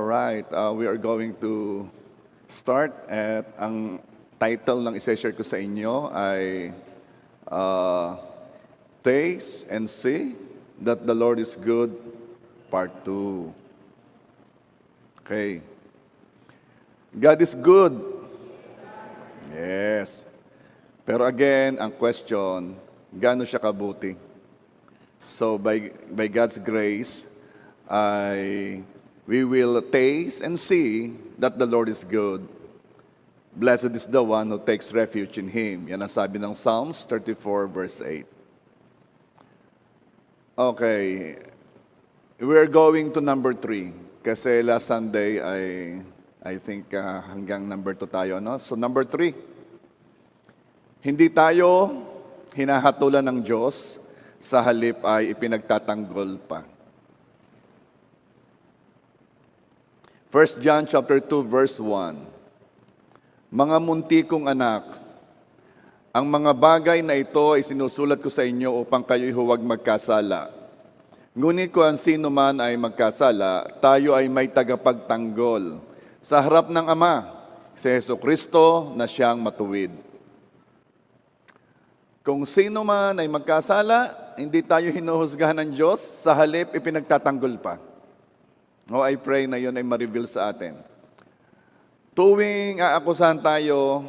Alright, we are going to start at ang title ng isa-share ko sa inyo ay Taste and See that the Lord is Good, Part 2. Okay. God is good. Yes. Pero again, ang question, gaano siya kabuti? So by God's grace, we will taste and see that the Lord is good. Blessed is the one who takes refuge in Him. Yan ang sabi ng Psalms 34 verse 8. Okay. We're going to number 3. Kasi last Sunday I think hanggang number 2 tayo. No? So number 3. Hindi tayo hinahatulan ng Diyos, sa halip ay ipinagtatanggol pa. 1 John chapter 2 verse 1. Mga munti kong anak, ang mga bagay na ito ay sinusulat ko sa inyo upang kayo'y huwag magkasala. Ngunit kung ang sino man ay magkasala, tayo ay may tagapagtanggol sa harap ng Ama, si Jesucristo na siyang matuwid. Kung sino man ay magkasala, hindi tayo hinuhusgahan ng Diyos, sa halip ipinagtatanggol pa. I pray na yun ay ma-reveal sa atin. Tuwing aakusahan tayo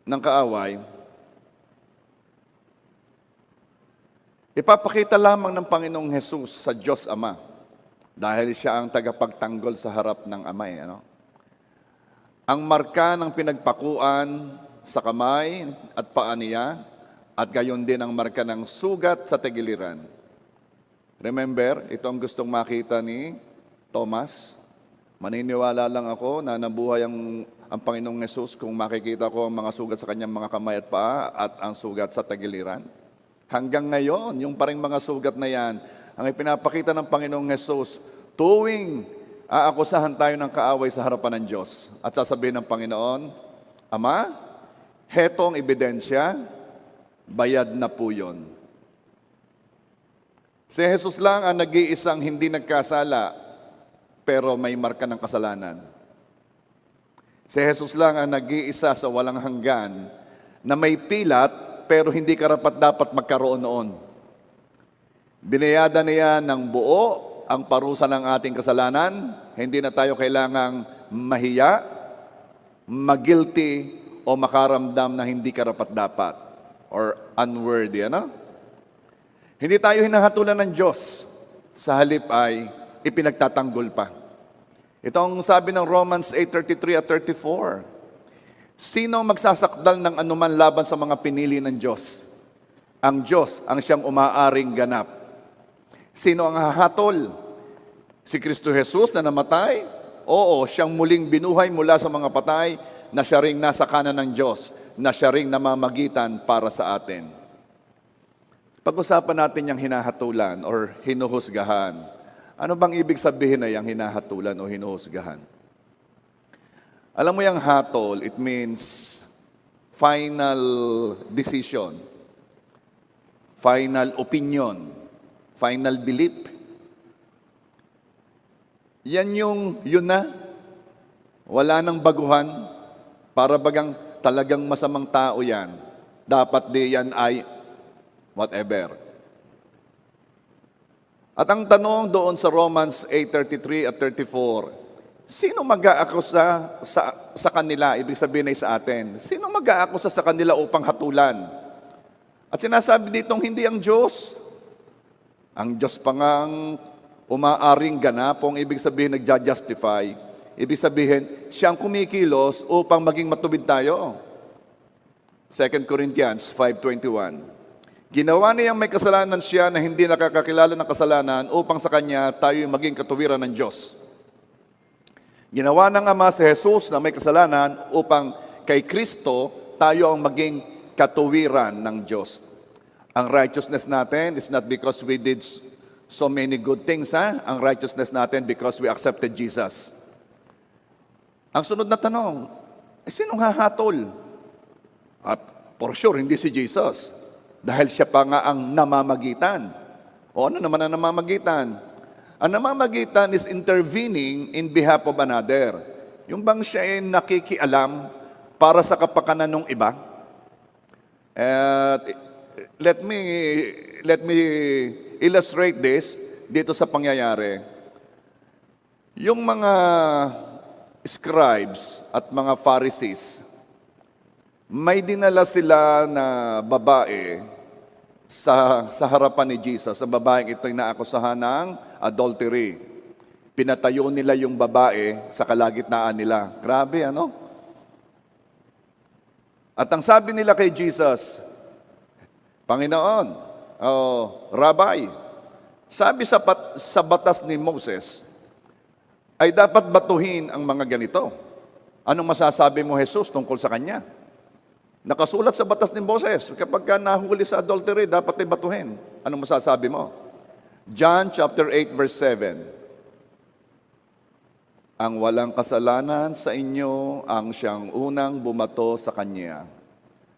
ng kaaway, ipapakita lamang ng Panginoong Hesus sa Diyos Ama dahil siya ang tagapagtanggol sa harap ng Ama. Ang marka ng pinagpakuan sa kamay at paa niya at gayon din ang marka ng sugat sa tagiliran. Remember, ito ang gustong makita ni Thomas. Maniniwala lang ako na nabuhay ang Panginoong Hesus kung makikita ko ang mga sugat sa kanyang mga kamay at paa at ang sugat sa tagiliran. Hanggang ngayon, yung paring mga sugat na yan, ang ipinapakita ng Panginoong Hesus, tuwing aakusahan tayo ng kaaway sa harapan ng Diyos. At sasabihin ng Panginoon, Ama, hetong ebidensya, bayad na po yun. Si Jesus lang ang nag-iisang hindi nagkasala, pero may marka ng kasalanan. Si Jesus lang ang nag-iisa sa walang hanggan, na may pilat, pero hindi karapat-dapat magkaroon noon. Binayada niya ng buo ang parusa ng ating kasalanan, hindi na tayo kailangang mahiya, magilty, o makaramdam na hindi karapat-dapat, or unworthy, Hindi tayo hinahatulan ng Diyos, sa halip ay ipinagtatanggol pa. Ito ang sabi ng Romans 8:33 at 34. Sino magsasakdal ng anuman laban sa mga pinili ng Diyos? Ang Diyos ang siyang umaaring ganap. Sino ang hahatol? Si Kristo Jesus na namatay? Oo, siyang muling binuhay mula sa mga patay, na siya ring nasa kanan ng Diyos, na siya ring namamagitan para sa atin. Pag-usapan natin yung hinahatulan or hinuhusgahan. Ano bang ibig sabihin na yung hinahatulan o hinuhusgahan? Alam mo yung hatol, it means final decision, final opinion, final belief. Yun na. Wala nang baguhan. Para bagang talagang masamang tao yan. Dapat di yan ay whatever. At ang tanong doon sa Romans 8:33 at 34, sino mag-aakusa sa kanila? Ibig sabihin ay sa atin. Sino mag-aakusa sa kanila upang hatulan? At sinasabi ditong hindi ang Diyos. Ang Diyos pa ngang umaaring ganapong, ibig sabihin nagja-justify. Ibig sabihin, siyang kumikilos upang maging matuwid tayo. 2 Corinthians 5:21. Ginawa niyang may kasalanan siya na hindi nakakakilala ng kasalanan upang sa Kanya tayo maging katuwiran ng Diyos. Ginawa ng Ama si Jesus na may kasalanan upang kay Kristo tayo ang maging katuwiran ng Diyos. Ang righteousness natin is not because we did so many good things. Ang righteousness natin because we accepted Jesus. Ang sunod na tanong, sinong hahatol? For sure, hindi si Jesus. Dahil siya pa nga ang namamagitan. O ano naman ang namamagitan? Ang namamagitan is intervening in behalf of another. Yung bang siya ay nakikialam para sa kapakanan ng iba. At let me illustrate this dito sa pangyayari. Yung mga scribes at mga Pharisees, may dinala sila na babae sa harapan ni Jesus. Sa babaeng ito'y naakusahan ng adultery. Pinatayo nila yung babae sa kalagitnaan nila. Grabe, ano? At ang sabi nila kay Jesus, Panginoon, Rabbi, sabi sa batas ni Moses, ay dapat batuhin ang mga ganito. Anong masasabi mo, Jesus, tungkol sa kanya? Nakasulat sa batas ni Moses, kapag ka nahuli sa adultery, dapat ay batuhin. Anong masasabi mo? John chapter 8 verse 7. Ang walang kasalanan sa inyo ang siyang unang bumato sa kanya.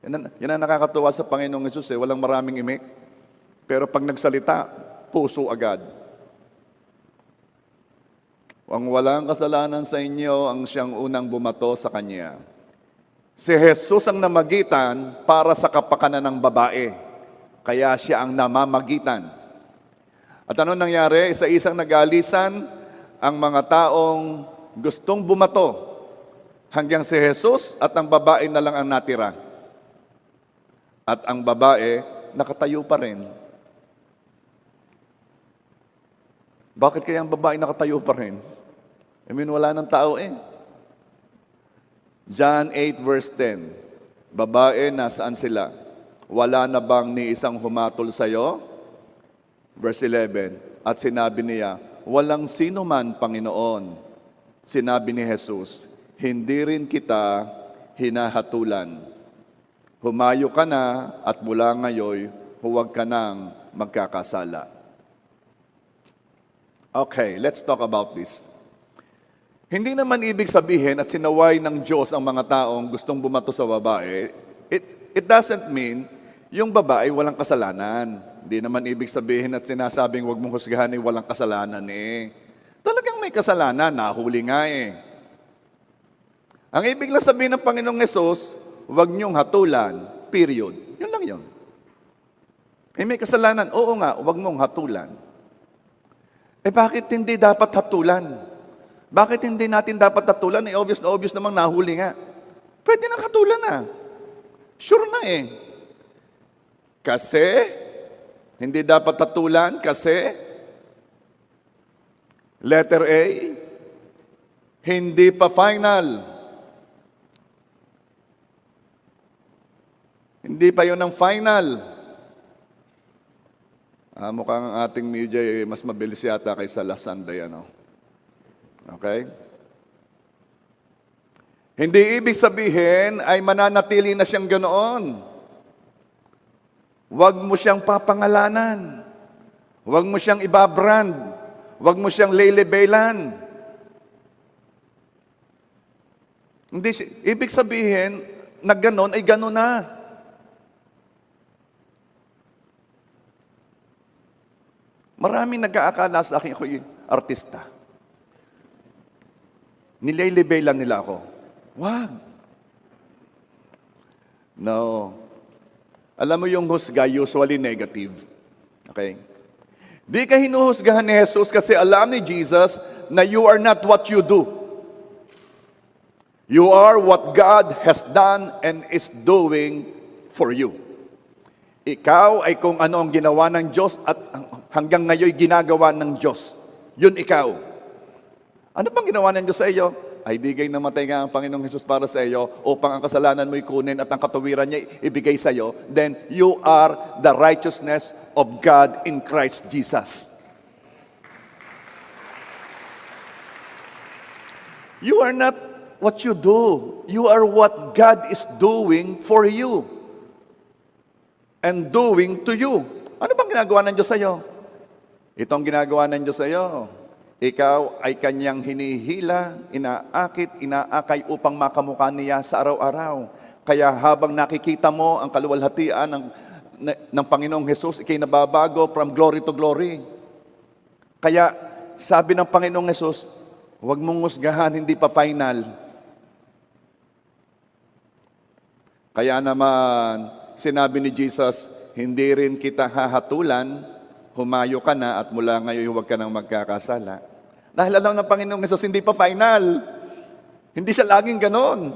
Yan ang nakakatuwa sa Panginoong Hesus. Walang maraming imik. Pero pag nagsalita, puso agad. Ang walang kasalanan sa inyo ang siyang unang bumato sa kanya. Si Jesus ang namagitan para sa kapakanan ng babae. Kaya siya ang namamagitan. At ano nangyari? Isa-isang nag-alisan ang mga taong gustong bumato hanggang si Jesus at ang babae na lang ang natira. At ang babae, nakatayo pa rin. Bakit kaya ang babae nakatayo pa rin? Wala ng tao eh. John 8 verse 10. Babae, nasaan sila? Wala na bang ni isang humatol sa'yo? Verse 11. At sinabi niya, walang sino man, Panginoon. Sinabi ni Jesus, hindi rin kita hinahatulan. Humayo ka na at mula ngayon, huwag ka nang magkakasala. Okay, let's talk about this. Hindi naman ibig sabihin at sinaway ng Diyos ang mga taong gustong bumato sa babae. It doesn't mean yung babae walang kasalanan. Hindi naman ibig sabihin at sinasabing huwag mong husgahan ay walang kasalanan eh. Talagang may kasalanan, nahuli nga eh. Ang ibig lang sabihin ng Panginoong Hesus, huwag niyong hatulan, period. Yun lang yun. May kasalanan, oo nga, huwag mong hatulan. Bakit hindi dapat hatulan? Bakit hindi natin dapat hatulan? Obvious na obvious namang nahuli nga. Pwede nang hatulan na. Sure na eh. Kasi, hindi dapat hatulan kasi, letter A, hindi pa final. Hindi pa yun ang final. Mukhang ang ating media mas mabilis yata kaysa last Sunday, ano? Okay? Hindi ibig sabihin ay mananatili na siyang ganoon. Huwag mo siyang papangalanan. Huwag mo siyang ibabrand. Huwag mo siyang lelebelan. Hindi, ibig sabihin na ganoon ay ganoon na. Maraming nag-aakala sa akin ako'y artista. Nilelebelan nila ako. Wag. No. Alam mo yung husga, usually negative. Okay? Di ka hinuhusgahan ni Jesus kasi alam ni Jesus na you are not what you do. You are what God has done and is doing for you. Ikaw ay kung ano ang ginawa ng Diyos at hanggang ngayon ginagawa ng Diyos. Yun ikaw. Ano bang ginawa ng Diyos sa iyo? Ay bigay namatay nga ang Panginoong Hesus para sa iyo upang ang kasalanan mo'y kunin at ang katuwiran niya ibigay sa iyo. Then you are the righteousness of God in Christ Jesus. You are not what you do. You are what God is doing for you. And doing to you. Ano bang ginagawa ng Diyos sa iyo? Itong ginagawa ng Diyos sa iyo. Ikaw ay kanyang hinihila, inaakay upang makamukha niya sa araw-araw. Kaya habang nakikita mo ang kaluwalhatian ng Panginoong Hesus, ikay nababago from glory to glory. Kaya sabi ng Panginoong Hesus, huwag mong husgahan, hindi pa final. Kaya naman, sinabi ni Jesus, hindi rin kita hahatulan, humayo ka na at mula ngayon huwag ka nang magkakasala. Dahil alam ng Panginoong Hesus, hindi pa final. Hindi siya laging ganon.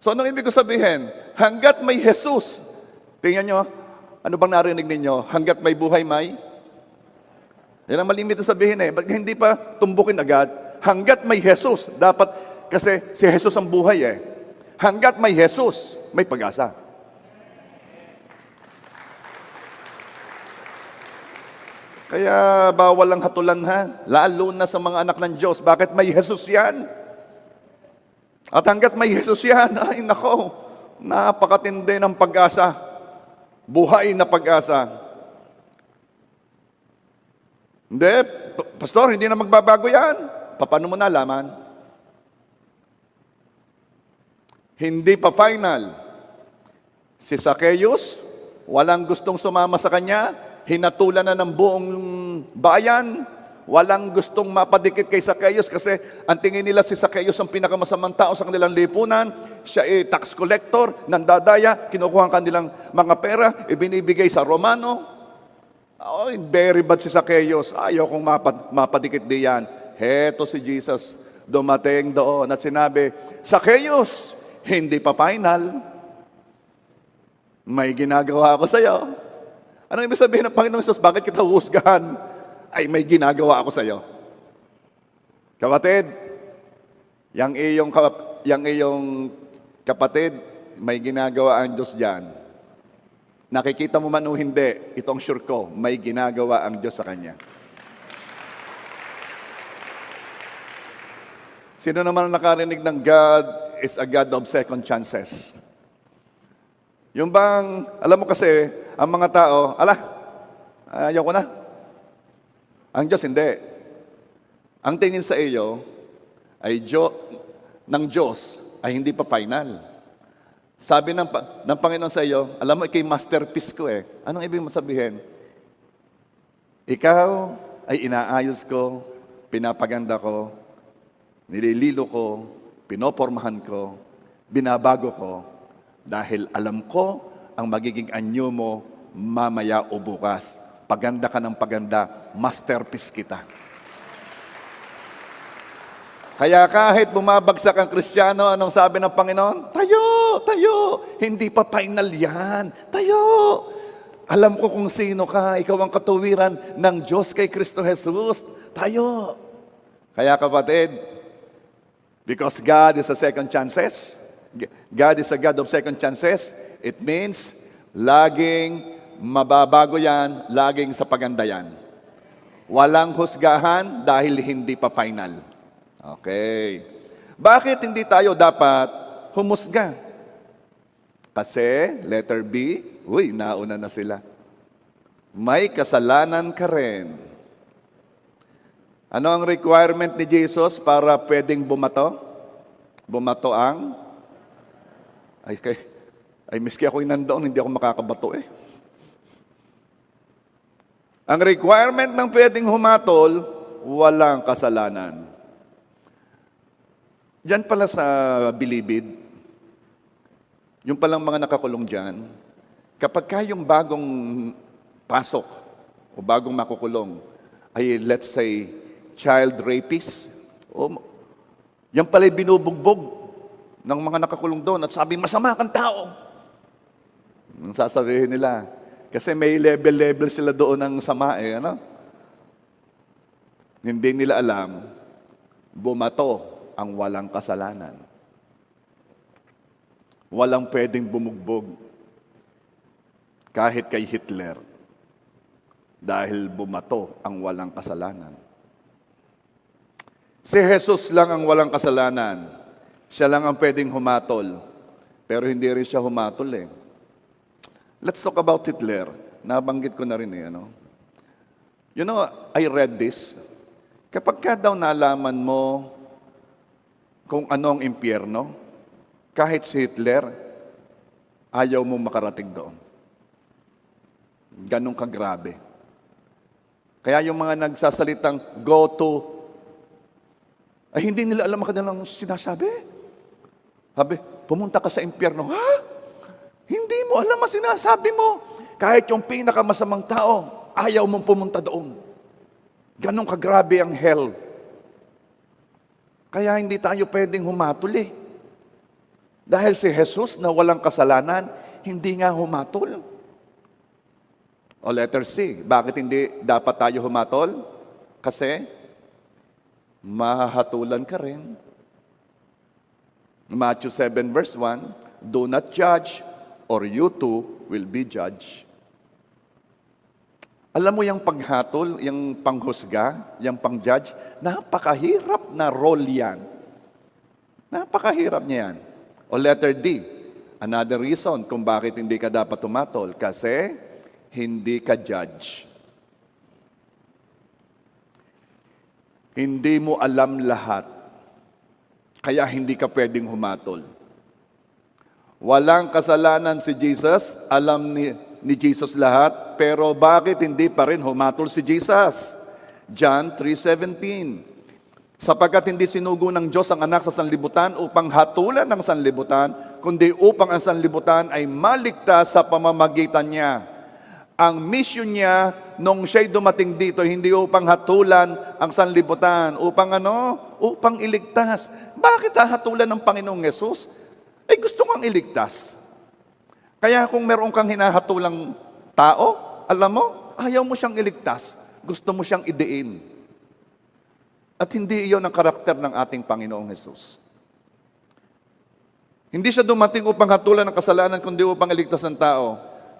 So anong ibig ko sabihin? Hanggat may Jesus, tingnan nyo, ano bang narinig ninyo? Hanggat may buhay, may? Yan ang malimit na sabihin eh. Ba't hindi pa tumbukin agad? Hanggat may Jesus, dapat, kasi si Jesus ang buhay eh. Hanggat may Jesus, may pag-asa. Kaya bawal ang hatulan ha, lalo na sa mga anak ng Diyos. Bakit may Jesus yan? At hanggat may Jesus yan, ay nako, napakatindi ng pag-asa. Buhay na pag-asa. Hindi, Pastor, hindi na magbabago yan. Paano mo nalaman? Hindi pa final. Si Zacchaeus, walang gustong sumama sa kanya, hinatulan na ng buong bayan, walang gustong mapadikit kay Zacchaeus kasi ang tingin nila si Zacchaeus ang pinakamasamang tao sa kanilang lipunan. Siya ay tax collector, nandadaya, kinukuha ang kanilang mga pera, ibinibigay sa Romano. Oh, very bad si Zacchaeus. Ayaw kong mapadikit diyan. Heto si Jesus, dumating doon at sinabi, Zacchaeus, hindi pa final. May ginagawa ako sa iyo. Anong ibig sabihin ng Panginoong Jesus? Bakit kita huhusgahan? Ay, may ginagawa ako sa iyo. Kapatid, yang iyong kapatid, may ginagawa ang Diyos diyan. Nakikita mo man o hindi, itong sure ko, may ginagawa ang Diyos sa kanya. Sino naman nakarinig ng God is a God of second chances? Yung bang, alam mo kasi, ang mga tao, ayaw ko na. Ang Diyos, hindi. Ang tingin sa iyo ay ng Diyos ay hindi pa final. Sabi ng Panginoon sa iyo, alam mo, ikay masterpiece ko eh. Anong ibig mo sabihin? Ikaw ay inaayos ko, pinapaganda ko, nilililo ko, pinopormahan ko, binabago ko, dahil alam ko ang magiging anyo mo mamaya o bukas. Paganda ka ng paganda, masterpiece kita. Kaya kahit bumabagsak ang Kristiyano, anong sabi ng Panginoon? Tayo, hindi pa final yan. Tayo. Alam ko kung sino ka, ikaw ang katuwiran ng Diyos kay Kristo Jesus. Tayo. Kaya kapatid, because God is a second chances, God is a God of second chances, it means laging mababago yan, laging sa paganda yan. Walang husgahan dahil hindi pa final. Okay. Bakit hindi tayo dapat humusga? Kasi, letter B, nauna na sila. May kasalanan ka rin. Ano ang requirement ni Jesus para pwedeng bumato? Bumato ang? Miski ako'y nandoon, hindi ako makakabato eh. Ang requirement ng pwedeng humatol, walang kasalanan. Diyan pala sa Bilibid, yung palang mga nakakulong dyan, kapag kayong bagong pasok o bagong makukulong, ay let's say, child rapist, yan pala'y binubugbog ng mga nakakulong doon at sabi, masama kang tao. Ang sasabihin nila, kasi may level sila doon ng sama eh, ano? Hindi nila alam, bumato ang walang kasalanan. Walang pwedeng bumugbog kahit kay Hitler dahil bumato ang walang kasalanan. Si Jesus lang ang walang kasalanan. Siya lang ang pwedeng humatol. Pero hindi rin siya humatol eh. Let's talk about Hitler. Nabanggit ko na rin eh. Ano? You know, I read this. Kapag ka daw nalaman mo kung ano ang impyerno, kahit si Hitler, ayaw mo makarating doon. Ganun kagrabe. Kaya yung mga nagsasalitang go to, ay hindi nila alam ang kanilang sinasabi. Sabi, pumunta ka sa impyerno. Ha? Hindi mo alam ang sinasabi mo. Kahit yung pinakamasamang tao, ayaw mong pumunta doon. Ganong kagrabe ang hell. Kaya hindi tayo pwedeng humatol eh. Dahil si Jesus na walang kasalanan, hindi nga humatol. O letter C, bakit hindi dapat tayo humatol? Kasi mahahatulan ka rin. Matthew 7 verse 1, do not judge or you too will be judged. Alam mo yung paghatol, yung panghusga, yung pangjudge, napakahirap na role yan. Napakahirap niya yan. O letter D, another reason kung bakit hindi ka dapat tumatol, kasi hindi ka judge. Hindi mo alam lahat, kaya hindi ka pwedeng humatol. Walang kasalanan si Jesus, alam ni Jesus lahat, pero bakit hindi pa rin humatol si Jesus? John 3:17. Sapagkat hindi sinugo ng Diyos ang anak sa sanlibutan upang hatulan ng sanlibutan, kundi upang ang sanlibutan ay maligtas sa pamamagitan niya. Ang mission niya nung siya'y dumating dito, hindi upang hatulan ang sanlibutan, upang ano? Upang iligtas. Bakit hahatulan ng Panginoong Yesus? Ay gusto kang iligtas. Kaya kung meron kang hinahatulang tao, alam mo, ayaw mo siyang iligtas. Gusto mo siyang idiin. At hindi iyon ang karakter ng ating Panginoong Hesus. Hindi siya dumating upang hatulan ng kasalanan, kundi upang iligtas ang tao.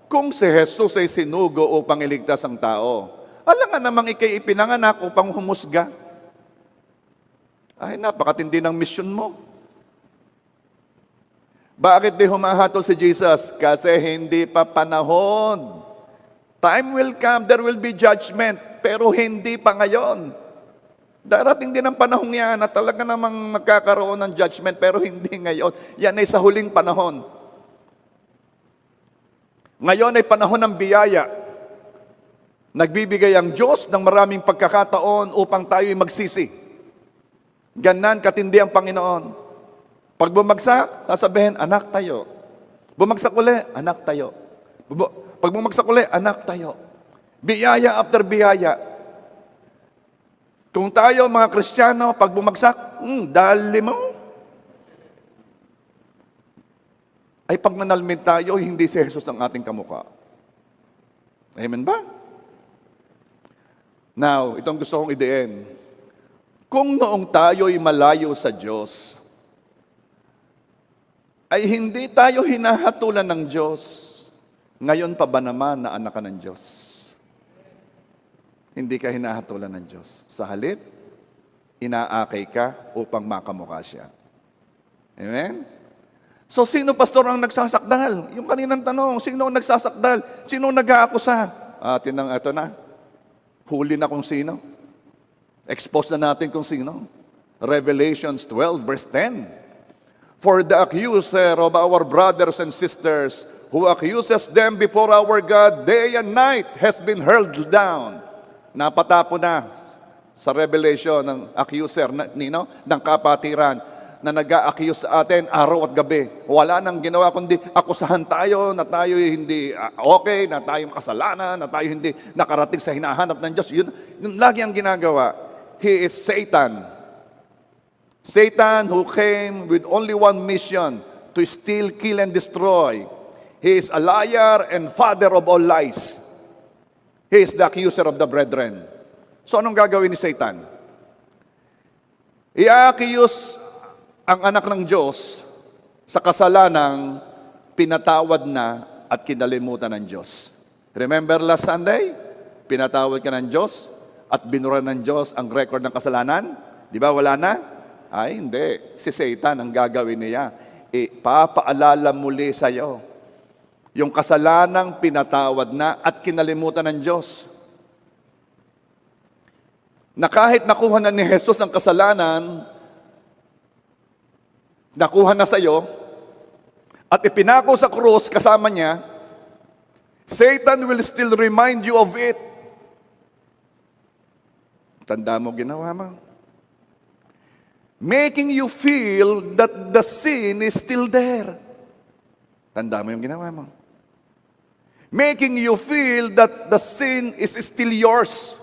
Kung si Jesus ay sinugo upang iligtas ang tao, alam nga namang ikay ipinanganak upang humusga. Ay, napakatindi ng mission mo. Bakit di humahatol si Jesus? Kasi hindi pa panahon. Time will come, there will be judgment, pero hindi pa ngayon. Darating din ang panahon yan na talaga namang magkakaroon ng judgment, pero hindi ngayon. Yan ay sa huling panahon. Ngayon ay panahon ng biyaya. Nagbibigay ang Diyos ng maraming pagkakataon upang tayo'y magsisi. Ganan katindi ang Panginoon. Pag bumagsak, sasabihin, anak tayo. Bumagsak uli, anak tayo. Pag bumagsak uli, anak tayo. Biyaya after biyaya. Kung tayo mga Kristiyano, pag bumagsak, dali mo. Ay pag nanalmin tayo, hindi si Jesus ang ating kamukha. Amen ba? Now, itong gusto kong idein. Kung noong tayo'y malayo sa Diyos, ay hindi tayo hinahatulan ng Diyos. Ngayon pa ba naman na anak ka ng Diyos? Hindi ka hinahatulan ng Diyos. Sa halip, inaakay ka upang makamukha siya. Amen? So, sino pastor ang nagsasakdal? Yung kaninang tanong, sino ang nagsasakdal? Sino ang nag-aakusa? Ito na. Huli na kung sino. Expose na natin kung sino. Revelations 12 verse 10. For the accuser of our brothers and sisters who accuses them before our God day and night has been hurled down. Napatapo na sa revelation ng accuser ng kapatiran na nag-a-accuse sa atin araw at gabi. Wala nang ginawa kundi akusahan tayo na tayo hindi okay, na tayo makasalanan, na tayo hindi nakarating sa hinahanap ng Diyos. Yun lagi ang ginagawa. He is Satan. Satan who came with only one mission, to steal, kill, and destroy. He is a liar and father of all lies. He is the accuser of the brethren. So anong gagawin ni Satan? I-accuse ang anak ng Diyos sa kasalanang pinatawad na at kinalimutan ng Diyos. Remember last Sunday? Pinatawad ka ng Diyos at binura ng Diyos ang record ng kasalanan? Di ba wala na? Ay hindi. Si Satan ang gagawin niya. Papaalala muli sa iyo yung kasalanang pinatawad na at kinalimutan ng Diyos. Na kahit nakuha na ni Jesus ang kasalanan, nakuha na sa iyo, at ipinako sa krus kasama niya, Satan will still remind you of it. Tanda mo ginawa mo. Making you feel that the sin is still there. Tanda mo yung ginawa mo. Making you feel that the sin is still yours.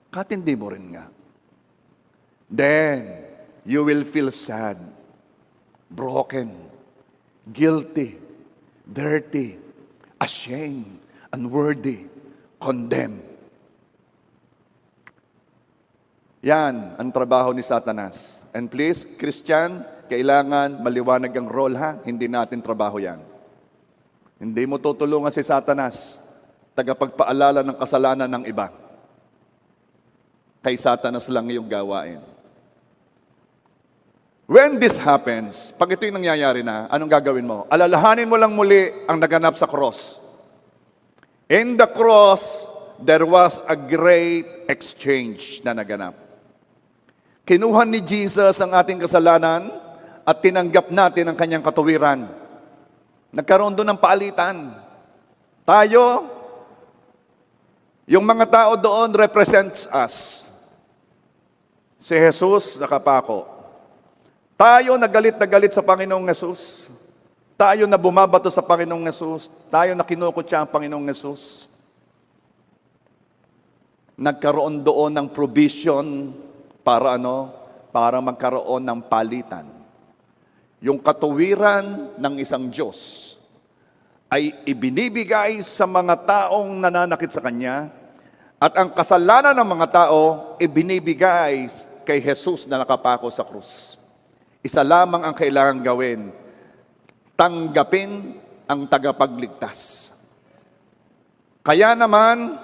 Katindi mo rin nga. Then, you will feel sad, broken, guilty, dirty, ashamed, unworthy, condemned. Yan ang trabaho ni Satanas. And please, Christian, kailangan maliwanag ang role ha. Hindi natin trabaho yan. Hindi mo tutulungan si Satanas, tagapagpaalala ng kasalanan ng iba. Kay Satanas lang yung gawain. When this happens, pag ito'y nangyayari na, anong gagawin mo? Alalahanin mo lang muli ang naganap sa cross. In the cross, there was a great exchange na naganap. Kinuha ni Jesus ang ating kasalanan at tinanggap natin ang kanyang katuwiran. Nagkaroon doon ng paalitan. Tayo, yung mga tao doon represents us. Si Jesus nakapako. Tayo na galit sa Panginoong Yesus. Tayo na bumabato sa Panginoong Yesus. Tayo na kinukutya ang Panginoong Yesus. Nagkaroon doon ng provision para Para magkaroon ng palitan. Yung katuwiran ng isang Diyos ay ibinibigay sa mga taong nananakit sa Kanya at ang kasalanan ng mga tao ibinibigay kay Jesus na nakapako sa krus. Isa lamang ang kailangan gawin, tanggapin ang tagapagligtas. Kaya naman,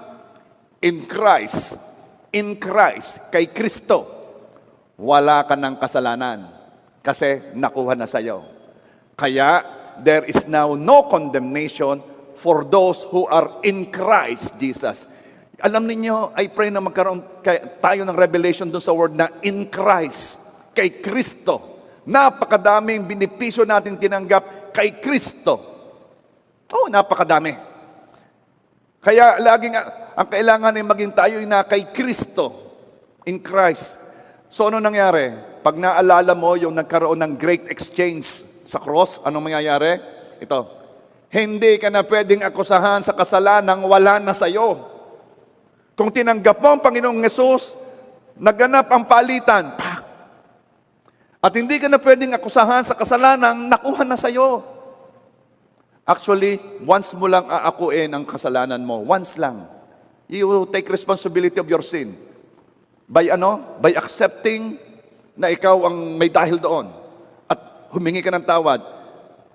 in Christ, kay Kristo, wala ka ng kasalanan kasi nakuha na sa'yo. Kaya, there is now no condemnation for those who are in Christ Jesus. Alam niyo, I pray na magkaroon tayo ng revelation doon sa word na in Christ, kay Kristo. Napakadaming benepisyo natin tinanggap kay Kristo. Oh, napakadami. Kaya laging ang kailangan ay maging tayo na kay Kristo, in Christ. So ano nangyari? Pag naalala mo yung nagkaroon ng great exchange sa cross, anong mangyayari? Ito, hindi ka na pwedeng akusahan sa kasalanang wala na sa'yo. Kung tinanggap mo ang Panginoong Yesus, naganap ang palitan. At hindi ka na pwedeng akusahan sa kasalanang nakuha na sa'yo. Actually, once mo lang aakuin ang kasalanan mo. Once lang. You take responsibility of your sin. By accepting na ikaw ang may dahil doon. At humingi ka ng tawad.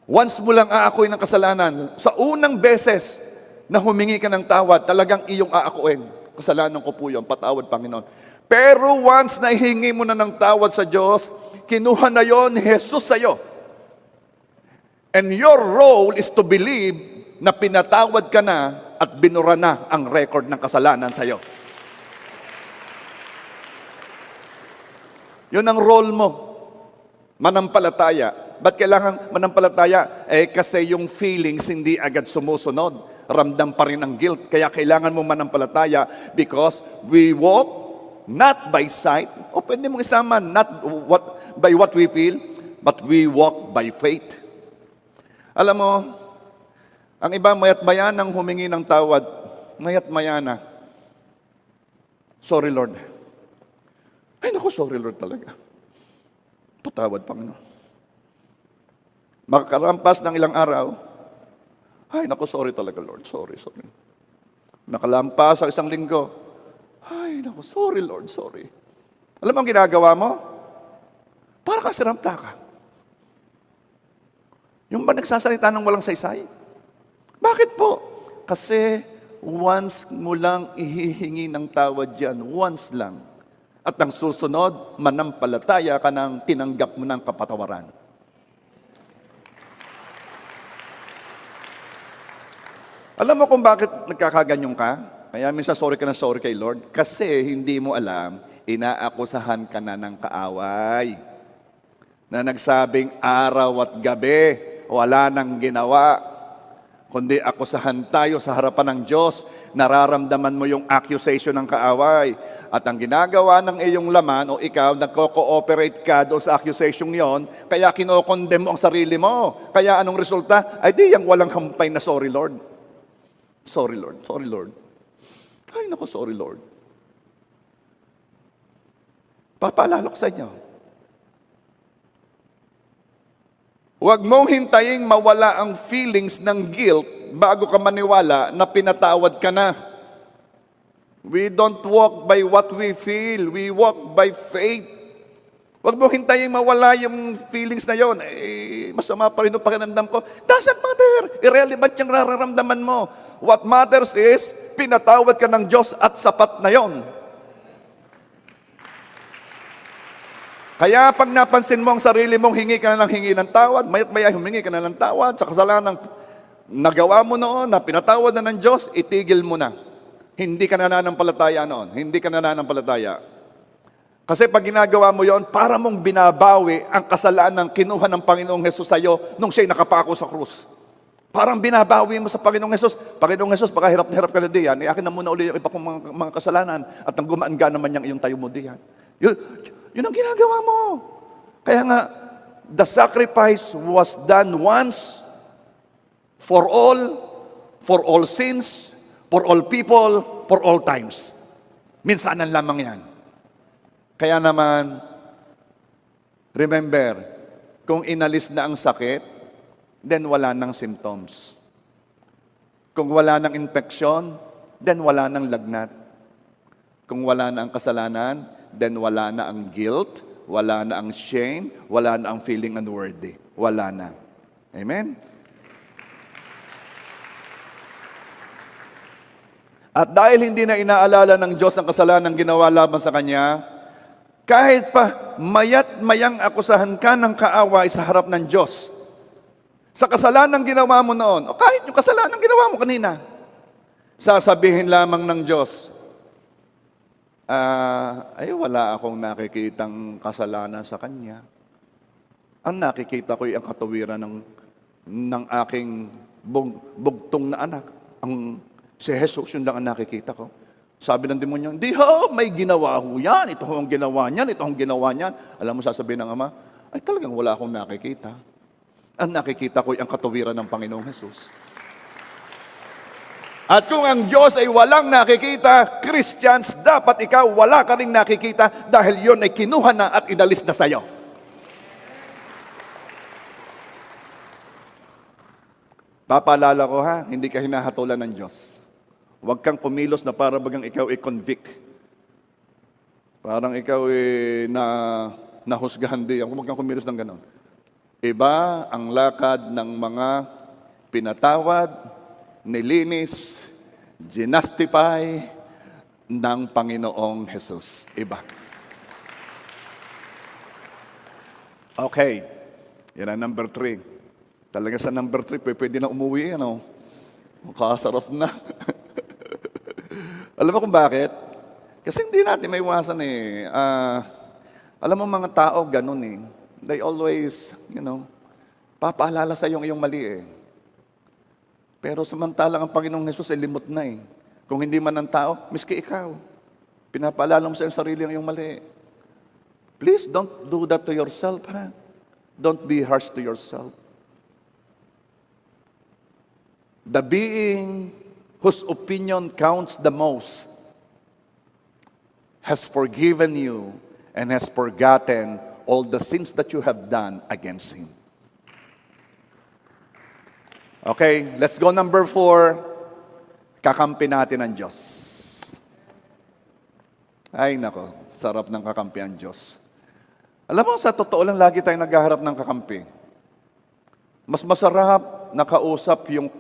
Once mo lang aakuin ang kasalanan, sa unang beses na humingi ka ng tawad, talagang iyong aakuin. Kasalanan ko po yun, patawad Panginoon. Pero once na hihingi mo na ng tawad sa Diyos, kinuha na yon ni Jesus sa'yo. And your role is to believe na pinatawad ka na at binura na ang record ng kasalanan sa'yo. Yun ang role mo. Manampalataya. Ba't kailangan manampalataya? Kasi yung feelings hindi agad sumusunod. Ramdam pa rin ang guilt. Kaya kailangan mo manampalataya because we walk not by sight. O pwede mong isama, not by what we feel, but we walk by faith. Alam mo, ang iba mayat-maya nang humingi ng tawad. Mayat-maya na. Sorry Lord. Ay naku, sorry Lord talaga. Patawad Panginoon. Makarampas ng ilang araw, ay naku, sorry talaga Lord. Sorry. Nakalampas ang isang linggo, ay naku, sorry Lord, sorry. Alam mo ang ginagawa mo? Para ka siramta ka. Yung ba nagsasalita ng walang saysay? Bakit po? Kasi once mo lang ihihingi ng tawad yan, once lang. At ang susunod, manampalataya ka ng tinanggap mo ng kapatawaran. Alam mo kung bakit nagkakaganyong ka? Kaya minsan sorry ka na sorry kay Lord. Kasi hindi mo alam, inaakusahan ka na ng kaaway. Na nagsabing araw at gabi, wala nang ginawa. kundi akusahan tayo sa harapan ng Diyos. Nararamdaman mo yung accusation ng kaaway. At ang ginagawa ng iyong laman o ikaw, nagko-cooperate ka doon sa accusation yon, kaya kinokondem mo ang sarili mo. Kaya anong resulta? Ay di, yung walang hampay na sorry Lord. Sorry Lord, sorry Lord. Ay naku, sorry Lord. Papaalala ko sa inyo. Huwag mong hintaying mawala ang feelings ng guilt bago ka maniwala na pinatawad ka na. We don't walk by what we feel. We walk by faith. Huwag mong hintaying mawala yung feelings na yon. Masama pa rin yung pakiramdam ko. Doesn't matter. Irrelevant yung nararamdaman mo. What matters is, pinatawad ka ng Diyos at sapat na yon. Kaya pag napansin mo ang sarili mong hingi ka na ng hingi ng tawad, mayat maya humingi ka na ng tawad sa kasalanan nagawa mo noon, na pinatawad na ng Diyos, itigil mo na. Hindi ka nananampalataya noon. Hindi ka nananampalataya. Kasi pag ginagawa mo yon, para mong binabawi ang kasalanan kinuha ng Panginoong Hesus sa iyo nung siya'y nakapako sa krus. Parang binabawi mo sa Panginoong Hesus. Panginoong Hesus, baka hirap na hirap ka na diyan, akin na muna uli yung iba kong mga kasalanan at nang gumaan ka naman yung tayo mo diyan. Yun ang ginagawa mo. Kaya nga, the sacrifice was done once for all sins, for all people, for all times. Minsanan lamang yan. Kaya naman, remember, kung inalis na ang sakit, then wala nang symptoms. Kung wala nang infection, then wala nang lagnat. Kung wala na ang kasalanan, then wala na ang guilt, wala na ang shame, wala na ang feeling unworthy. Wala na. Amen? At dahil hindi na inaalala ng Diyos ang kasalanan ginawa laban sa Kanya, kahit pa mayat-mayang akusahan ka ng kaaway sa harap ng Diyos, sa kasalanan ginawa mo noon, o kahit yung kasalanan ginawa mo kanina, sasabihin lamang ng Diyos, wala akong nakikitang kasalanan sa Kanya. Ang nakikita ko ay ang katuwiran ng aking bugtong na anak. Si Jesus, yun lang ang nakikita ko. Sabi ng demonyo, hindi ho, may ginawa ho yan. Ito ho ang ginawa niyan, ito ang ginawa niyan. Alam mo, sasabihin ng Ama, ay talagang wala akong nakikita. Ang nakikita ko ay ang katuwiran ng Panginoong Jesus. At kung ang Diyos ay walang nakikita, Christians, dapat ikaw wala ka ring nakikita dahil yun ay kinuha na at inalis na sa'yo. Papaalala ko ha, hindi ka hinahatulan ng Diyos. Huwag kang kumilos na para bagang ikaw ay convict. Parang ikaw ay nahusgahan din. Huwag kang kumilos ng ganon. Iba ang lakad ng mga pinatawad, nilinis, ginastify ng Panginoong Jesus. Iba. Okay. Yan ang number 3. Talaga sa number 3, pwede na umuwi. Makasarap na. Alam mo kung bakit? Kasi hindi natin may iwasan eh. Alam mo mga tao, ganun eh. They always, papaalala sa iyong mali eh. Pero samantalang ang Panginoong Jesus ay limot na eh. Kung hindi man ng tao, miski ikaw. Pinapaalala mo sa iyong sarili ang iyong mali. Please don't do that to yourself, ha? Don't be harsh to yourself. The being whose opinion counts the most has forgiven you and has forgotten all the sins that you have done against Him. Okay, let's go number 4. Kakampi natin ang Diyos. Ay nako, sarap ng kakampi ang Diyos. Alam mo, sa totoo lang, lagi tayong naghaharap ng kakampi. Mas masarap nakausap yung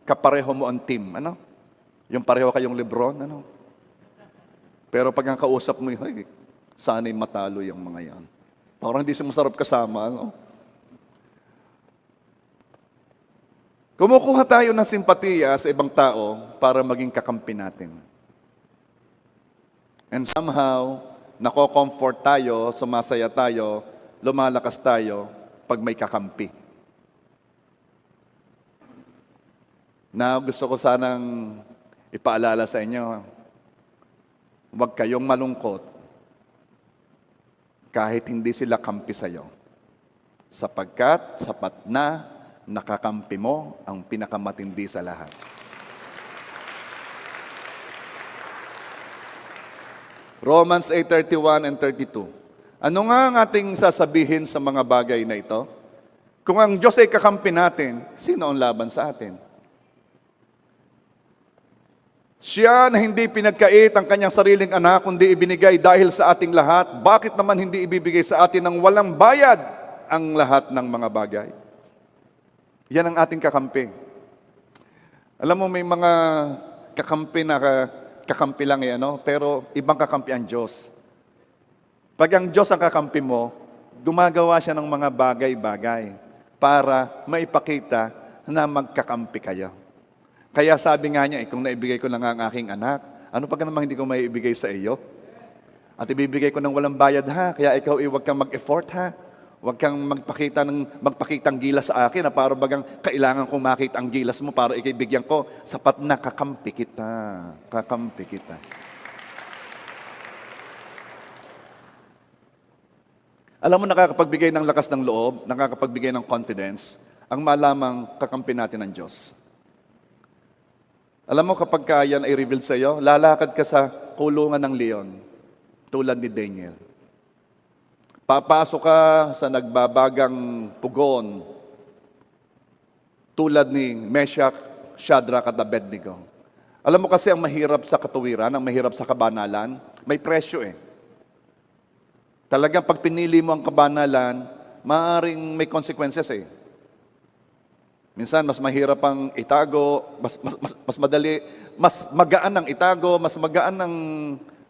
kapareho mo ang team, Yung pareho kayong Lebron, Pero pag ang kausap mo, sana'y matalo yung mga yan. Parang hindi siya masarap kasama, Kumukuha tayo ng simpatiya sa ibang tao para maging kakampi natin. And somehow, nako-comfort tayo, sumasaya tayo, lumalakas tayo pag may kakampi. na gusto ko sanang ipaalala sa inyo. Huwag kayong malungkot kahit hindi sila kampi sa'yo. Sapagkat sapat na nakakampi mo ang pinakamatindi sa lahat. Romans 8:31 and 32. Ano nga ang ating sasabihin sa mga bagay na ito? Kung ang Diyos ay kakampi natin, sino ang laban sa atin? Siya na hindi pinagkait ang kanyang sariling anak, kundi ibinigay dahil sa ating lahat, bakit naman hindi ibibigay sa atin ng walang bayad ang lahat ng mga bagay? Yan ang ating kakampi. Alam mo, may mga kakampi na kakampi lang pero ibang kakampi ang Diyos. Pag ang Diyos ang kakampi mo, gumagawa siya ng mga bagay-bagay para maipakita na magkakampi kayo. Kaya sabi nga niya, kung naibigay ko lang ang aking anak, ano pa namang hindi ko maibigay sa iyo? At ibibigay ko ng walang bayad kaya ikaw huwag kang mag-effort Huwag kang magpakitang gilas sa akin na para bagang kailangan kong makita ang gilas mo para ikibigyan ko. Sapat na kakampi kita. Kakampi kita. Alam mo, nakakapagbigay ng lakas ng loob, nakakapagbigay ng confidence, ang malamang kakampi natin ng Diyos. Alam mo, kapag yan ay revealed sa iyo, lalakad ka sa kulungan ng leon, tulad ni Daniel. Papasok ka sa nagbabagang pugon, tulad ni Meshach, Shadrach at Abednego. Alam mo kasi ang mahirap sa katuwiran, ang mahirap sa kabanalan, may presyo Talagang pag pinili mo ang kabanalan, maaaring may consequences Minsan, mas mahirap ang itago, mas madali, mas magaan ang itago, mas magaan ang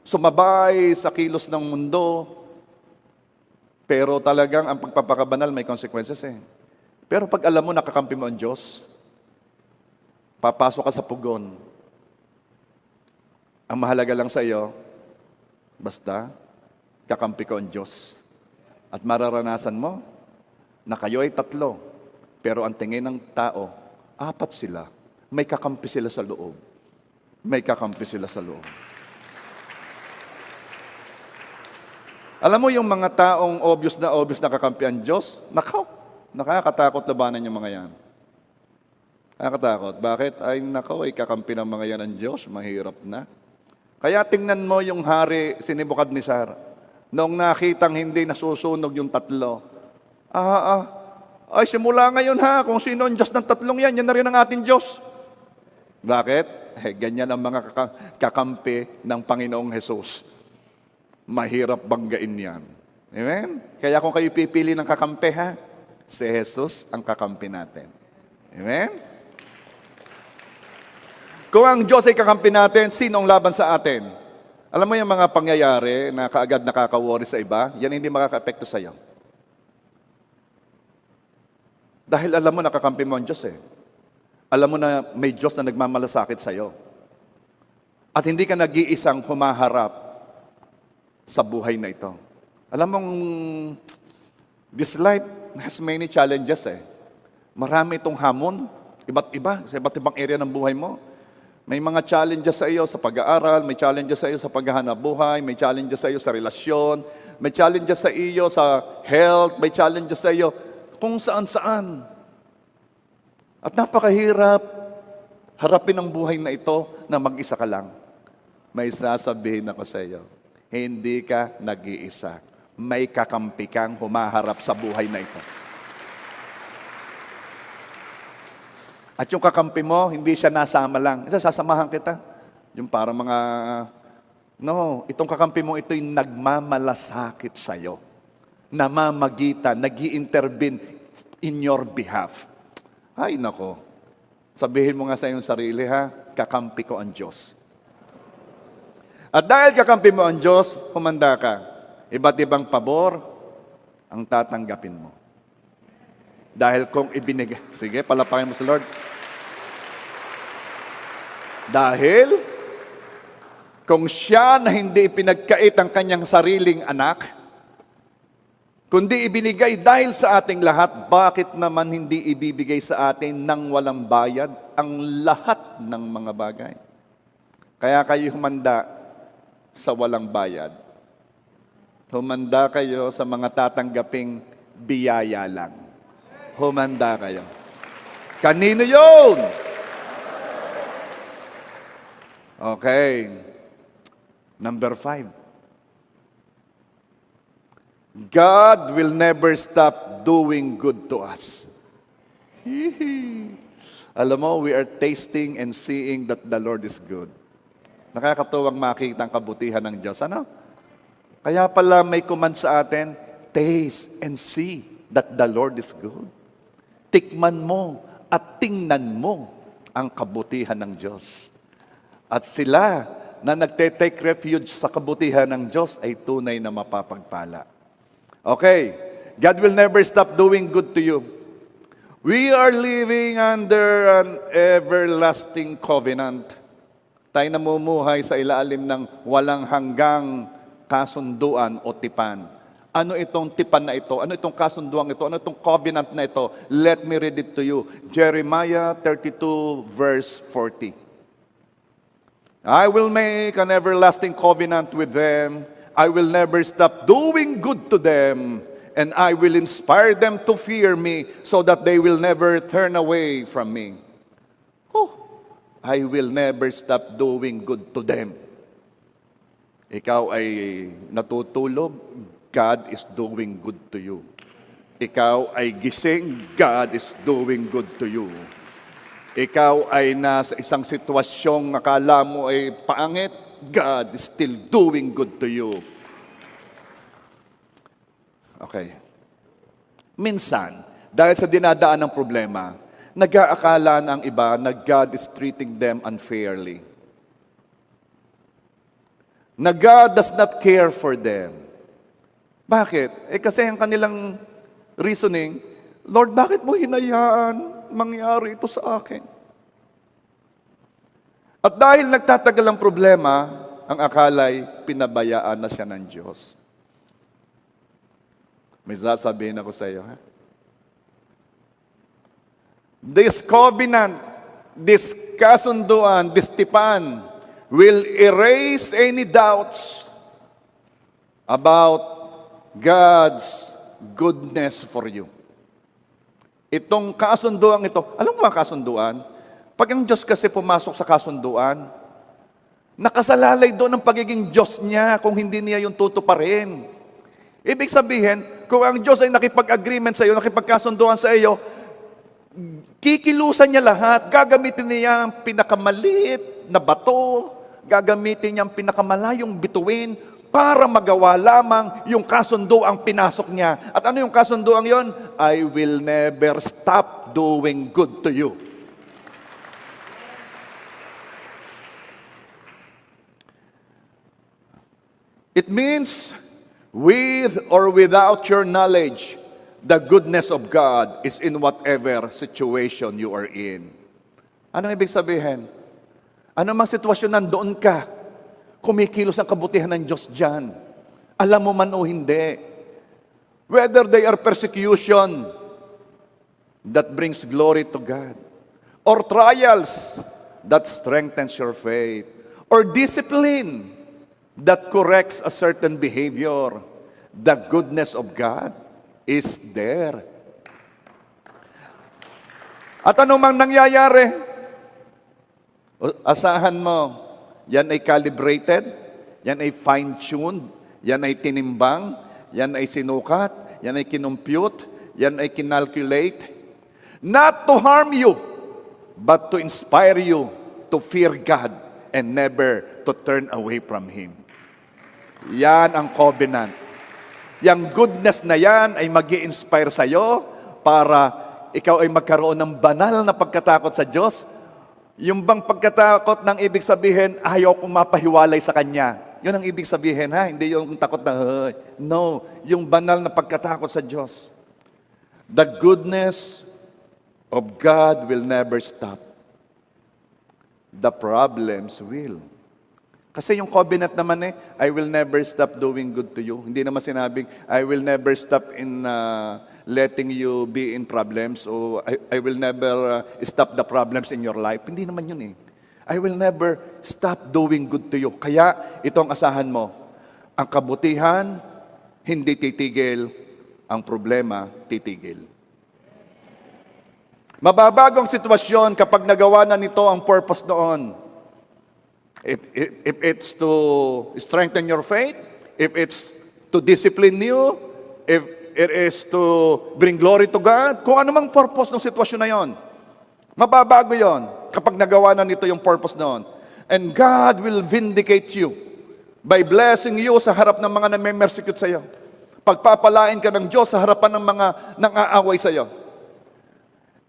sumabay sa kilos ng mundo. Pero talagang ang pagpapakabanal may consequences Pero pag alam mo, nakakampi mo ang Diyos, papasok ka sa pugon. Ang mahalaga lang sa iyo, basta, kakampi ko ang Diyos. At mararanasan mo na kayo ay 3. Pero ang tingin ng tao, 4 sila. May kakampi sila sa loob. May kakampi sila sa loob. Alam mo yung mga taong obvious na kakampi ang Diyos, nakakatakot labanan yung mga yan. Nakakatakot. Bakit? Ay kakampi ng mga yan ang Diyos. Mahirap na. Kaya tingnan mo yung hari, si Nebukadnezar. Noong nakitang hindi nasusunog yung 3, ay simula ngayon kung sino ang Diyos ng 3 yan na rin ang ating Diyos. Bakit? Ganyan ang mga kakampi ng Panginoong Jesus. Mahirap banggain yan. Amen? Kaya kung kayo pipili ng kakampi si Jesus ang kakampi natin. Amen? Kung ang Diyos ay kakampi natin, sino ang laban sa atin? Alam mo yung mga pangyayari na kaagad nakaka-worry sa iba, yan hindi makaka-apekto sa iyo. Dahil alam mo, nakakampi mo ang Diyos Alam mo na may Diyos na nagmamalasakit sa iyo. At hindi ka nag-iisang humaharap sa buhay na ito. Alam mong, this life has many challenges Marami itong hamon, iba't iba, sa iba't ibang area ng buhay mo. May mga challenges sa iyo sa pag-aaral, may challenges sa iyo sa paghahanap buhay, may challenges sa iyo sa relasyon, may challenges sa iyo sa health, may challenges sa iyo kung saan-saan. At napakahirap harapin ang buhay na ito na mag-isa ka lang. May sasabihin ako sa iyo, hindi ka nag-iisa. May kakampi kang humaharap sa buhay na ito. At yung kakampi mo, hindi siya nasama lang. Sasamahan kita. Yung parang mga, itong kakampi mo, ito'y nagmamalasakit sa'yo. Namamagitan, nag-i-intervene in your behalf. Ay, nako. Sabihin mo nga sa iyong sarili, kakampi ko ang Diyos. At dahil kakampi mo ang Diyos, humanda ka. Iba't ibang pabor ang tatanggapin mo. Dahil kung ibinigay, sige, palapakin mo sa Lord. Dahil kung siya na hindi pinagkait ang kanyang sariling anak, kundi ibinigay dahil sa ating lahat, bakit naman hindi ibibigay sa atin ng walang bayad ang lahat ng mga bagay? Kaya kayo humanda sa walang bayad. Humanda kayo sa mga tatanggaping biyaya lang. Humanda kayo. Kanino yun? Okay. Number 5. God will never stop doing good to us. Alam mo, we are tasting and seeing that the Lord is good. Nakakatuwang makita ang kabutihan ng Diyos. Ano? Kaya pala may command sa atin, taste and see that the Lord is good. Tikman mo at tingnan mo ang kabutihan ng Diyos. At sila na nagte-take refuge sa kabutihan ng Diyos ay tunay na mapapagpala. Okay, God will never stop doing good to you. We are living under an everlasting covenant. Tayo namumuhay sa ilalim ng walang hanggang kasunduan o tipan. Ano itong tipan na ito? Ano itong kasunduan ito? Ano itong covenant na ito? Let me read it to you. Jeremiah 32 verse 40. I will make an everlasting covenant with them. I will never stop doing good to them, and I will inspire them to fear me so that they will never turn away from me. Oh, I will never stop doing good to them. Ikaw ay natutulog, God is doing good to you. Ikaw ay gising, God is doing good to you. Ikaw ay nasa isang sitwasyong akala mo ay paangit, God is still doing good to you. Okay. Minsan, dahil sa dinadaan ng problema, nag-aakala ng iba na God is treating them unfairly. Na God does not care for them. Bakit? Kasi ang kanilang reasoning, Lord, bakit mo hinayaan mangyari ito sa akin? At dahil nagtatagal ang problema, ang akala'y pinabayaan na siya ng Diyos. May sasabihin ako sa iyo, ha? This covenant, this kasunduan, this tipan, will erase any doubts about God's goodness for you. Itong kasunduan ito, alam mo ang kasunduan? Pag ang Diyos kasi pumasok sa kasunduan, nakasalalay doon ang pagiging Diyos niya kung hindi niya yung tutuparin. Ibig sabihin, kung ang Diyos ay nakipag-agreement sa iyo, nakipagkasunduan sa iyo, kikilusan niya lahat. Gagamitin niya ang pinakamaliit na bato, gagamitin niya ang pinakamalayong bituin para magawa lamang yung kasunduang pinasok niya. At ano yung kasunduang yon? I will never stop doing good to you. It means, with or without your knowledge, the goodness of God is in whatever situation you are in. Anong ibig sabihin? Ano mang sitwasyon nandoon ka, kumikilos ang kabutihan ng Diyos dyan. Alam mo man o hindi. Whether they are persecution that brings glory to God, or trials that strengthens your faith, or discipline that corrects a certain behavior, the goodness of God is there. At anumang nangyayari, asahan mo, yan ay calibrated, yan ay fine-tuned, yan ay tinimbang, yan ay sinukat, yan ay kinompute, yan ay kinalculate, not to harm you, but to inspire you to fear God and never to turn away from Him. Yan ang covenant. Yang goodness na yan ay mag-i-inspire sa'yo para ikaw ay magkaroon ng banal na pagkatakot sa Diyos. Yung bang pagkatakot ng ibig sabihin, ayaw kong mapahiwalay sa Kanya. Yun ang ibig sabihin, ha? Hindi yung takot na, no, yung banal na pagkatakot sa Diyos. The goodness of God will never stop. The problems will. Kasi yung covenant naman I will never stop doing good to you. Hindi naman sinabing, I will never stop in letting you be in problems o I will never stop the problems in your life. Hindi naman yun I will never stop doing good to you. Kaya ito ang asahan mo. Ang kabutihan, hindi titigil. Ang problema, titigil. Mababago ang sitwasyon kapag nagawa na nito ang purpose noon. If it's to strengthen your faith, if it's to discipline you, if it is to bring glory to God, kung ano mang purpose ng sitwasyon na yon, mababago yon kapag nagawa na nito yung purpose noon. And God will vindicate you by blessing you sa harap ng mga name-persecute sa iyo. Pagpapalain ka ng Diyos sa harapan ng mga nang-aaway sa iyo.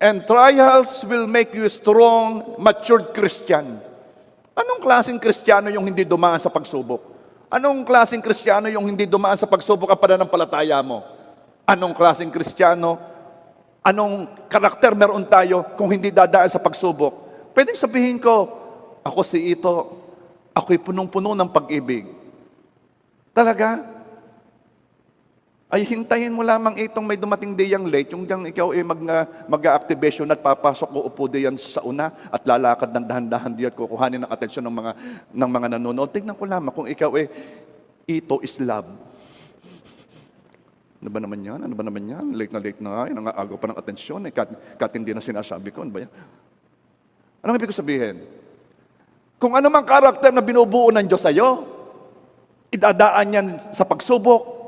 And trials will make you a strong, matured Christian. Anong klaseng Kristiyano yung hindi dumaan sa pagsubok? Anong klaseng Kristiyano yung hindi dumaan sa pagsubok ang pananampalataya mo? Anong klaseng Kristiyano? Anong karakter meron tayo kung hindi dadaan sa pagsubok? Pwedeng sabihin ko, ako si Ito, ako'y punong-puno ng pag-ibig. Talaga? Ay hintayin mo lamang itong may dumating diyang late, yung ikaw ay mag-activation at papasok, uupo diyan sa una at lalakad ng dahan-dahan diyan, kukuhanin ng atensyon ng mga nanonood. Tingnan ko lamang kung ikaw ito is love. Ano ba naman yan? Ano ba naman yan? Late na, nangaagaw pa ng atensyon. Kat hindi na sinasabi ko. Ano ba yan? Anong ibig ko sabihin? Kung ano mang karakter na binubuo ng Diyos sa'yo, idadaan yan sa pagsubok,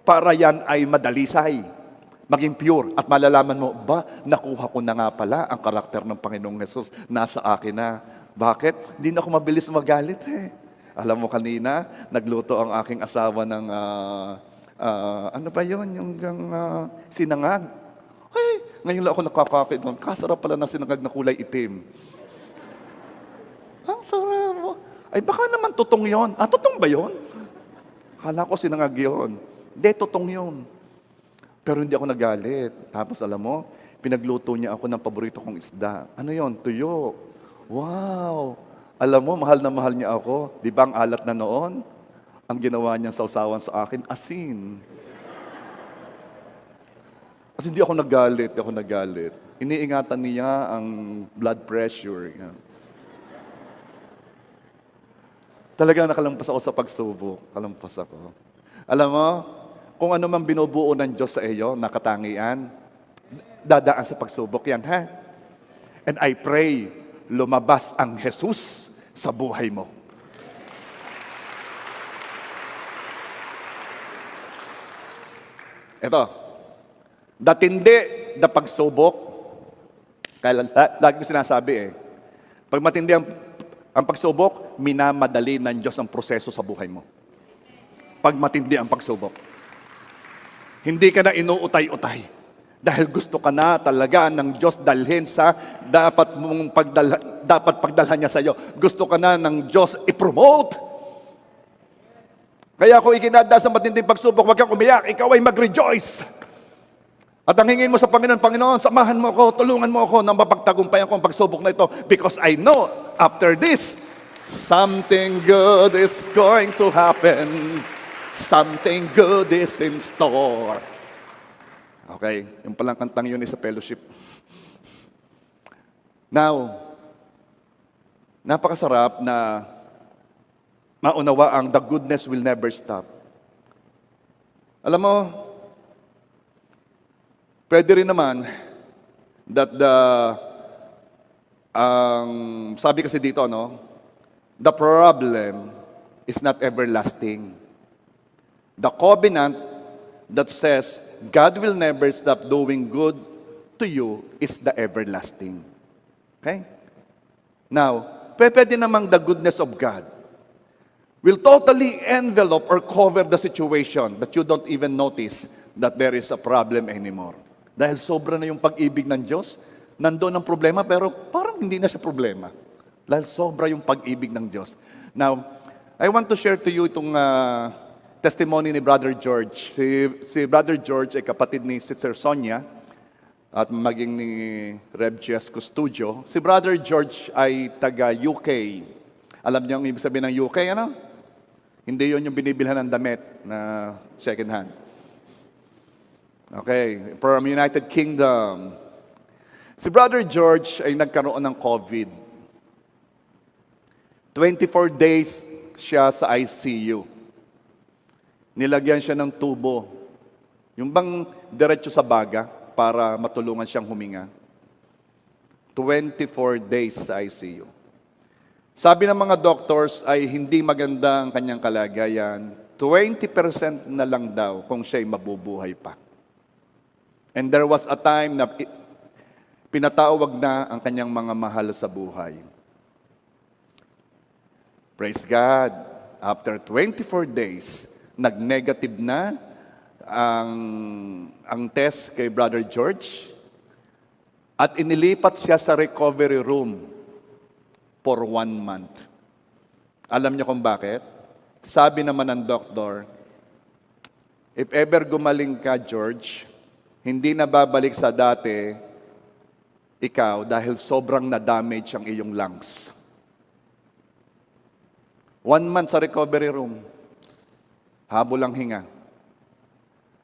para yan ay madalisay, maging pure, at malalaman mo, nakuha ko na nga pala ang karakter ng Panginoong Jesus, nasa akin na. Bakit? Hindi na ako mabilis magalit Alam mo kanina, nagluto ang aking asawa ng, ano ba yun, yung sinangag. Ay, ngayon lang ako nakakakit, kasarap pala ng sinangag na kulay itim. Ang sarap. Ay, baka naman tutong yun. Tutong ba yun? Kala ko sinangag yun. Hindi, totoo yun. Pero hindi ako nagalit. Tapos alam mo, pinagluto niya ako ng paborito kong isda. Ano yun? Tuyo. Wow! Alam mo, mahal na mahal niya ako. Di ba ang alat na noon? Ang ginawa niya sausawan sa akin, asin. At hindi ako nagalit. Iniingatan niya ang blood pressure. Yan. Talaga nakalampas ako sa pagsubok. Kalampas ako. Alam mo, kung ano man binubuo ng Diyos sa iyo, nakatangian, dadaan sa pagsubok yan, And I pray, lumabas ang Jesus sa buhay mo. Ito, datindi na pagsubok, kaya lagi ko sinasabi pag matindi ang pagsubok, minamadali ng Diyos ang proseso sa buhay mo. Pag matindi ang pagsubok. Hindi ka na inuutay-utay. Dahil gusto ka na talaga ng Diyos dalhin sa dapat pagdalhan niya sa iyo. Gusto ka na ng Diyos i-promote. Kaya kung ikinada sa matinding pagsubok, huwag kang umiyak, ikaw ay mag-rejoice. At ang hingin mo sa Panginoon, Panginoon, samahan mo ako, tulungan mo ako na mapagtagumpayan ko ang pagsubok na ito because I know after this, something good is going to happen. Something good is in store. Okay, yung palang kantang yun is sa fellowship. Now, napakasarap na maunawa ang the goodness will never stop. Alam mo, pwede rin naman that sabi kasi dito, the problem is not everlasting. The covenant that says God will never stop doing good to you is the everlasting. Okay? Now, pwede namang the goodness of God will totally envelop or cover the situation that you don't even notice that there is a problem anymore. Dahil sobra na yung pag-ibig ng Diyos, nandoon ang problema pero parang hindi na siya problema. Dahil sobra yung pag-ibig ng Diyos. Now, I want to share to you itong testimony ni Brother George. Si Brother George ay kapatid ni Sister Sonia at maging ni Rev Chesco Studio. Si Brother George ay taga UK Alam niyo ang ibig sabihin ng UK, ano? Hindi yun yung binibilhan ng damit na second hand. Okay, from United Kingdom. Si Brother George ay nagkaroon ng COVID. 24 days siya sa ICU. Nilagyan siya ng tubo. Yung bang diretso sa baga para matulungan siyang huminga. 24 days sa ICU. Sabi ng mga doctors ay hindi maganda ang kanyang kalagayan. 20% na lang daw kung siya'y mabubuhay pa. And there was a time na pinatawag na ang kanyang mga mahal sa buhay. Praise God. After 24 days, nag-negative na ang test kay Brother George at inilipat siya sa recovery room for 1 month. Alam niyo kung bakit? Sabi naman ng doktor, if ever gumaling ka, George, hindi na babalik sa dati ikaw dahil sobrang na-damage ang iyong lungs. 1 month sa recovery room. Habol ang hinga.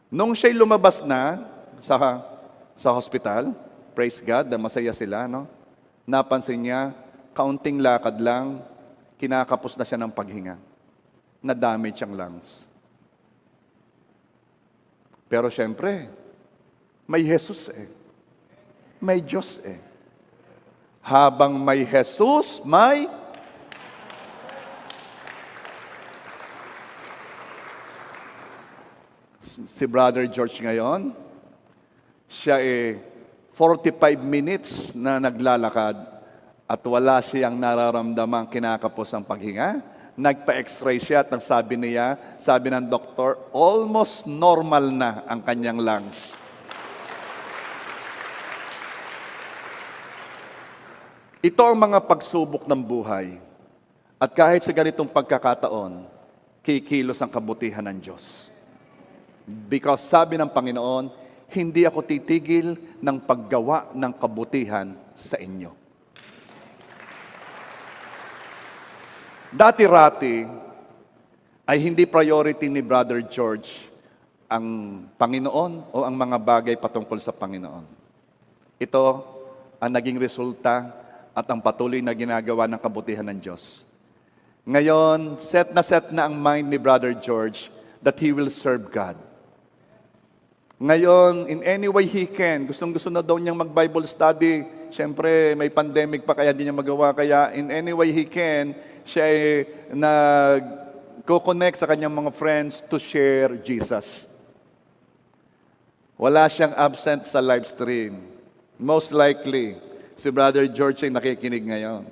Nung siya'y lumabas na sa hospital, praise God, na masaya sila, no? Napansin niya, kaunting lakad lang, kinakapos na siya ng paghinga. Na-damage ang lungs. Pero syempre, may Jesus eh. May Diyos eh. Habang may Jesus, may si Brother George ngayon, siya 45 minutes na naglalakad at wala siyang nararamdamang kinakapos ang paghinga. Nagpa-x-ray siya at sabi ng doktor, almost normal na ang kanyang lungs. Ito ang mga pagsubok ng buhay. At kahit sa ganitong pagkakataon, kikilos ang kabutihan ng Diyos. Because sabi ng Panginoon, hindi ako titigil ng paggawa ng kabutihan sa inyo. Dati-rati ay hindi priority ni Brother George ang Panginoon o ang mga bagay patungkol sa Panginoon. Ito ang naging resulta at ang patuloy na ginagawa ng kabutihan ng Diyos. Ngayon, set na ang mind ni Brother George that he will serve God. Ngayon, in any way he can, gustong-gusto na daw niyang mag-Bible study. Siyempre, may pandemic pa kaya di niya magawa. Kaya in any way he can, siya ay nag-connect sa kanyang mga friends to share Jesus. Wala siyang absent sa live stream. Most likely, si Brother George ay nakikinig ngayon.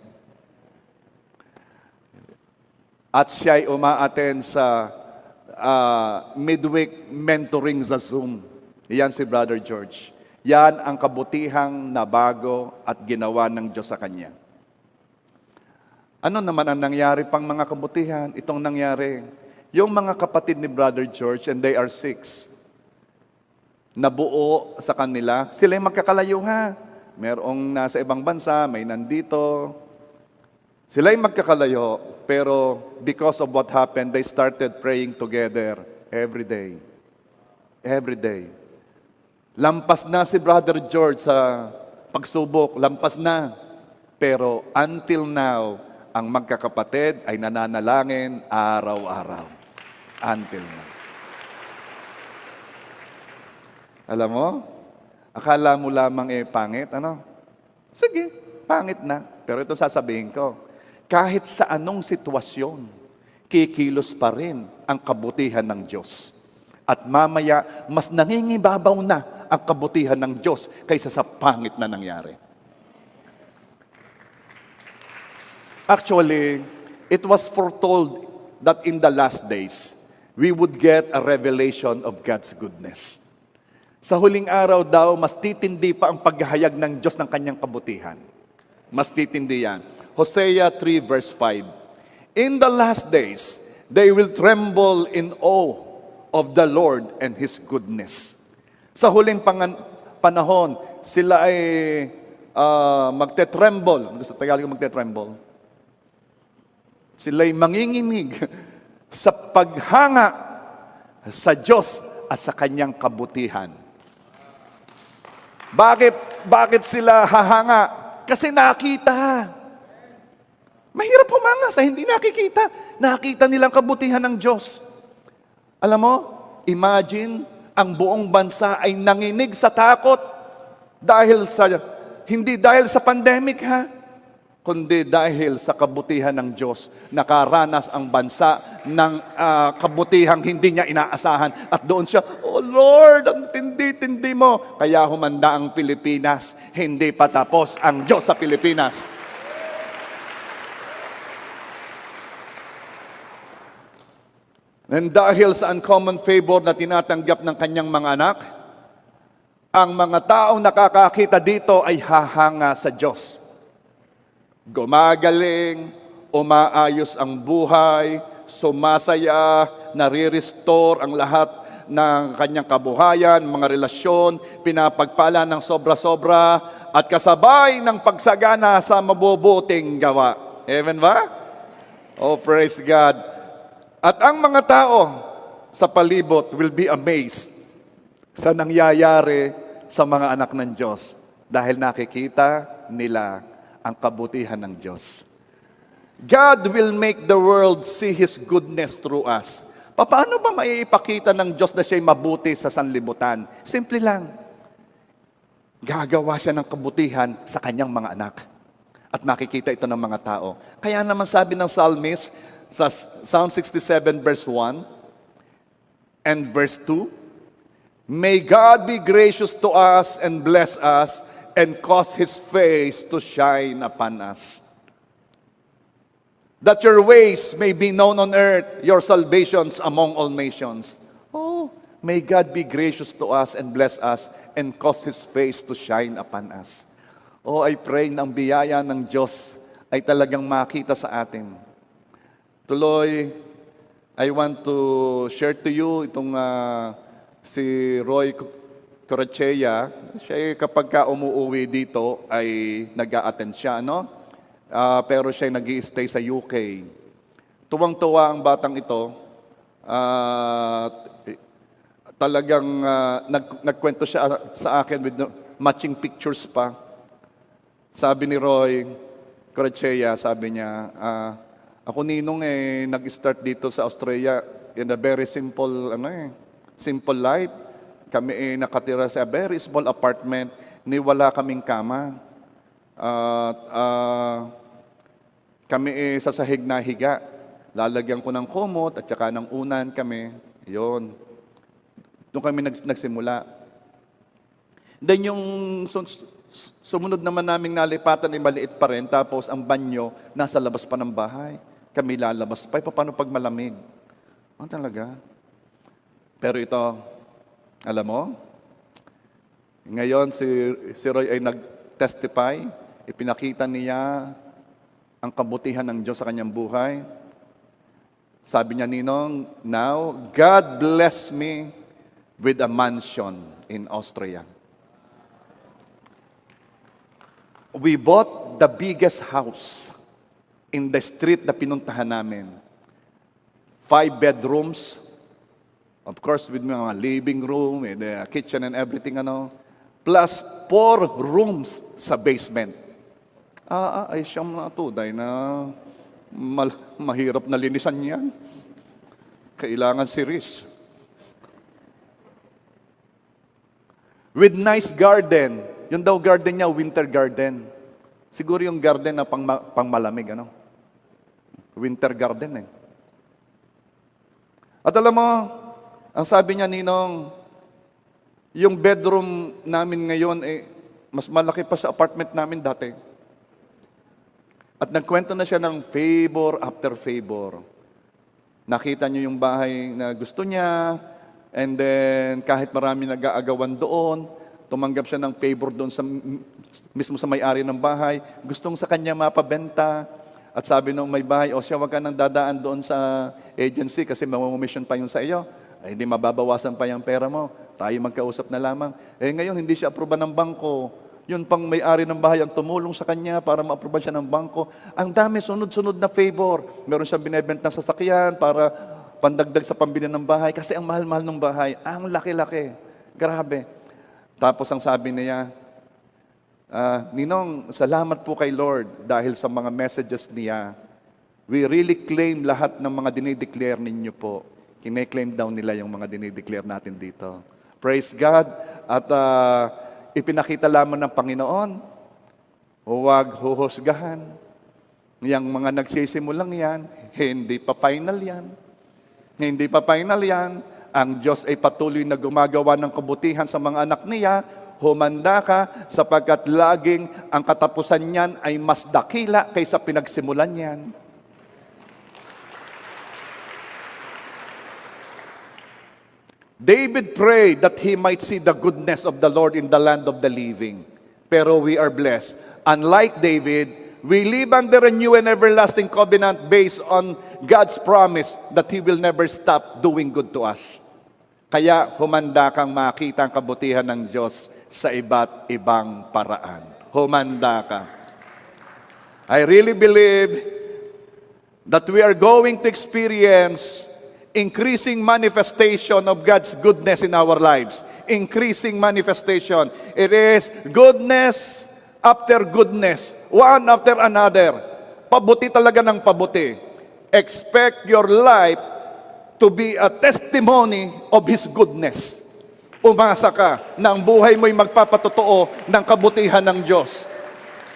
At siya ay uma-attend sa midweek mentoring sa Zoom. Yan si Brother George. Yan ang kabutihang nabago at ginawa ng Diyos sa kanya. Ano naman ang nangyari pang mga kabutihan? Itong nangyari. Yung mga kapatid ni Brother George, and they are 6, nabuo sa kanila, sila yung magkakalayo ha. Merong nasa ibang bansa, may nandito. Sila yung magkakalayo, pero because of what happened, they started praying together every day. Every day. Lampas na si Brother George sa pagsubok, lampas na. Pero until now, ang magkakapatid ay nananalangin araw-araw. Until now. Alam mo, akala mo lamang pangit, ano? Sige, pangit na. Pero ito sasabihin ko, kahit sa anong sitwasyon, kikilos pa rin ang kabutihan ng Diyos. At mamaya, mas nangingibabaw na ang kabutihan ng Diyos kaysa sa pangit na nangyari. Actually, it was foretold that in the last days, we would get a revelation of God's goodness. Sa huling araw daw, mas titindi pa ang paghahayag ng Diyos ng kanyang kabutihan. Mas titindi yan. Hosea 3 verse 5. In the last days, they will tremble in awe of the Lord and His goodness. Sa huling panahon, sila ay magte-tremble. Ano sa Tagalog magte-tremble? Sila'y manginginig sa paghanga sa Diyos at sa kanyang kabutihan. Bakit sila hahanga? Kasi nakita. Mahirap humanga sa hindi nakikita. Nakita nilang kabutihan ng Diyos. Alam mo, imagine, ang buong bansa ay nanginig sa takot hindi dahil sa pandemic kundi dahil sa kabutihan ng Diyos. Nakaranas ang bansa ng kabutihang hindi niya inaasahan. At doon siya, oh Lord, ang tindi-tindi mo. Kaya humanda ang Pilipinas. Hindi pa tapos ang Diyos sa Pilipinas. And dahil sa uncommon favor na tinatanggap ng kanyang mga anak, ang mga taong nakakakita dito ay hahanga sa Diyos. Gumagaling, umaayos ang buhay, sumasaya, nare-restore ang lahat ng kanyang kabuhayan, mga relasyon, pinapagpala ng sobra-sobra, at kasabay ng pagsagana sa mabubuting gawa. Amen ba? Oh, praise God. At ang mga tao sa palibot will be amazed sa nangyayari sa mga anak ng Diyos dahil nakikita nila ang kabutihan ng Diyos. God will make the world see His goodness through us. Paano ba maiipakita ng Diyos na siya'y mabuti sa sanlibutan? Simple lang. Gagawa siya ng kabutihan sa kanyang mga anak. At makikita ito ng mga tao. Kaya naman sabi ng psalmist sa Psalm 67 verse 1 and verse 2, May God be gracious to us and bless us and cause His face to shine upon us. That your ways may be known on earth, your salvations among all nations. Oh, may God be gracious to us and bless us and cause His face to shine upon us. Oh, I pray na ang biyaya ng Diyos ay talagang makita sa atin. Tuloy, I want to share to you itong si Roy Corachea. Siya kapag ka umuwi dito ay nag-a-attend siya, no? Pero siya nag-i-stay sa UK. Tuwang-tuwa ang batang ito. Talagang nagkwento siya sa akin with matching pictures pa. Sabi ni Roy Corachea, sabi niya, ako ninong nag-start dito sa Australia in a very simple, simple life. Kami nakatira sa very small apartment, ni wala kaming kama. Kami sa sahig na higa. Lalagyan ko ng kumot at saka ng unan kami. Yun. Doon kami nagsimula. Then yung sumunod naman naming nalipatan ay maliit pa rin. Tapos ang banyo nasa labas pa ng bahay. Kami lalabas pa. Paano pag malamig? Talaga? Pero ito, alam mo, ngayon si Roy ay nag-testify, ipinakita niya ang kabutihan ng Diyos sa kanyang buhay. Sabi niya, Ninong, now, God bless me with a mansion in Austria. We bought the biggest house in the street na pinuntahan namin. 5 bedrooms, of course, with mga living room, with the kitchen and everything, plus 4 rooms sa basement. Ay siyang natuday na mahirap na linisan yan. Kailangan series. With nice garden. Yung daw garden niya, winter garden. Siguro yung garden na pang malamig, Winter garden At alam mo, ang sabi niya, Ninong, yung bedroom namin ngayon, mas malaki pa sa apartment namin dati. At nagkwento na siya ng favor after favor. Nakita niyo yung bahay na gusto niya, and then kahit marami nag-aagawan doon, tumanggap siya ng favor doon mismo sa may-ari ng bahay. Gustong sa kanya mapabenta. At sabi nung may bahay, siya, wag ka nang dadaan doon sa agency kasi mamumission pa yun sa iyo. Ay, hindi mababawasan pa yung pera mo. Tayo magkausap na lamang. Ngayon, hindi siya aproba ng bangko. Yun pang may-ari ng bahay ang tumulong sa kanya para ma-aproban siya ng bangko. Ang dami, sunod-sunod na favor. Meron siyang binebenta ng sasakyan para pandagdag sa pambili ng bahay. Kasi ang mahal-mahal ng bahay, ang laki-laki. Grabe. Tapos ang sabi niya, Ninong, salamat po kay Lord dahil sa mga messages niya. We really claim lahat ng mga dinideclare ninyo po. Kine-claim daw nila yung mga dinideclare natin dito. Praise God. At ipinakita lamang ng Panginoon, huwag huhusgahan. Yang mga nagsisimulang yan, hindi pa final yan. Hindi pa final yan. Ang Diyos ay patuloy na gumagawa ng kabutihan sa mga anak niya. Humanda ka sapagkat laging ang katapusan niyan ay mas dakila kaysa pinagsimulan niyan. David prayed that he might see the goodness of the Lord in the land of the living. Pero we are blessed. Unlike David, we live under a new and everlasting covenant based on God's promise that He will never stop doing good to us. Kaya humanda kang makita ang kabutihan ng Diyos sa iba't ibang paraan. Humanda ka. I really believe that we are going to experience increasing manifestation of God's goodness in our lives. Increasing manifestation. It is goodness after goodness, one after another. Pabuti talaga ng pabuti. Expect your life to be a testimony of His goodness. Umasa ka na ang buhay mo'y magpapatotoo ng kabutihan ng Diyos.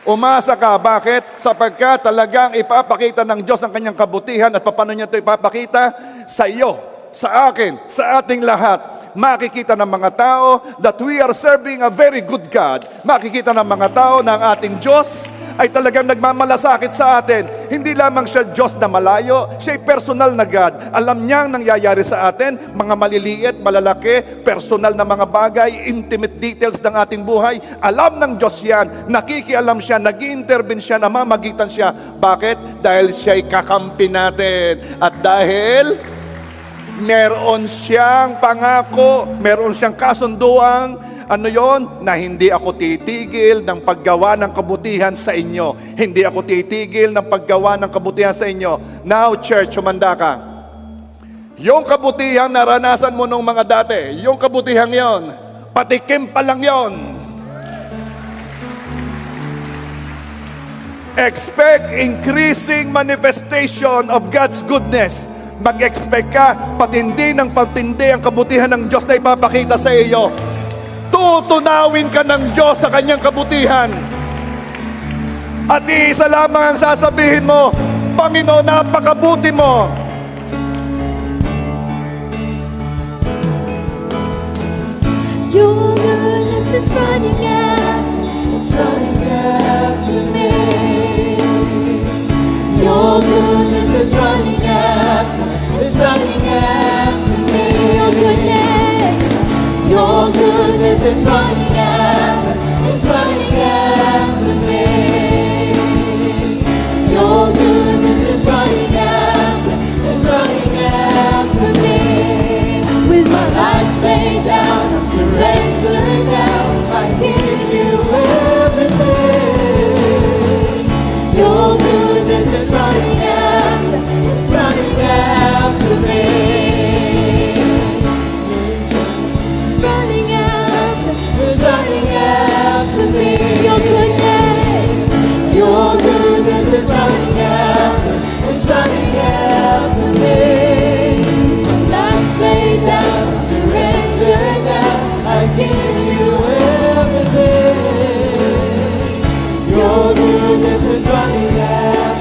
Umasa ka, bakit? Sapagkat talagang ipapakita ng Diyos ang kanyang kabutihan at paano niya ito ipapakita? Sa iyo, sa akin, sa ating lahat. Makikita ng mga tao that we are serving a very good God. Makikita ng mga tao na ang ating Diyos ay talagang nagmamalasakit sa atin. Hindi lamang siya Diyos na malayo, siya ay personal na God. Alam niya ang nangyayari sa atin, mga maliliit, malalaki, personal na mga bagay, intimate details ng ating buhay. Alam ng Diyos yan, nakikialam siya, nag-i-intervene siya, namamagitan siya. Bakit? Dahil siya ay kakampi natin. At dahil meron siyang pangako, meron siyang kasunduang, na hindi ako titigil ng paggawa ng kabutihan sa inyo. Hindi ako titigil ng paggawa ng kabutihan sa inyo. Now, church, humanda ka. Yung kabutihan naranasan mo nung mga dati, yung kabutihan yon, patikim pa lang yon. Expect increasing manifestation of God's goodness. Mag-expect ka, patindi ng patindi ang kabutihan ng Diyos na ipapakita sa iyo. Tutunawin ka ng Diyos sa kanyang kabutihan. At iisa lamang ang sasabihin mo, Panginoon, napakabuti mo. Your goodness is running out, it's running out to me. Your goodness is running out, it's running out to me. Your goodness is running out, it's running out to me. Your goodness is running out, it's running out to me. With my life laid down, I'm surrendering now, I give you everything. Your goodness is running out, it's running out to me. It's running out, it's running out to me. Your goodness is running out, it's running out to me. Life laid down, surrender now, I give you everything. Your goodness is running out,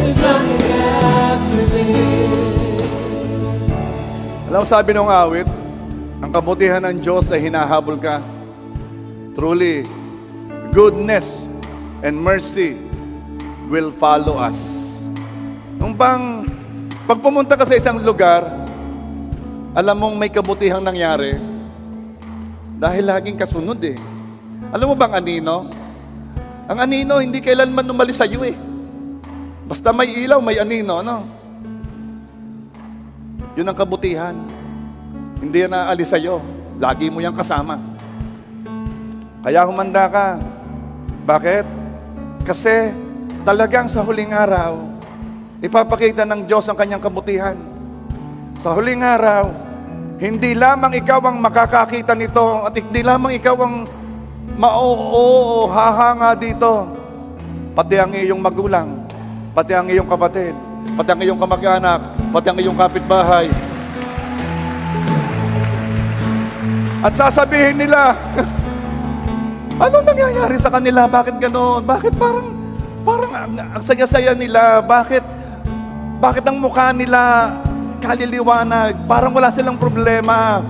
it's running out to me. Alam mo, sabi ng awit, ang kabutihan ng Diyos ay hinahabol ka. Truly, goodness and mercy will follow us. Nung bang, pag pumunta ka sa isang lugar, alam mong may kabutihang nangyari, dahil laging kasunod eh. Alam mo bang anino? Ang anino, hindi kailanman umalis sa iyo eh. Basta may ilaw, may anino, ano? Yun ang kabutihan. Hindi yan naalis sa iyo. Lagi mo yung kasama. Kaya humanda ka. Bakit? Kasi talagang sa huling araw, ipapakita ng Diyos ang kanyang kabutihan. Sa huling araw, hindi lamang ikaw ang makakakita nito at hindi lamang ikaw ang hahanga dito. Pati ang iyong magulang, pati ang iyong kapatid, pati ang iyong kamag-anak, pati ang iyong kapitbahay. At sasabihin nila, ano nangyayari sa kanila? Bakit gano'n? Bakit parang ang saya-saya nila? Bakit ang mukha nila kaliliwanag? Parang wala silang problema.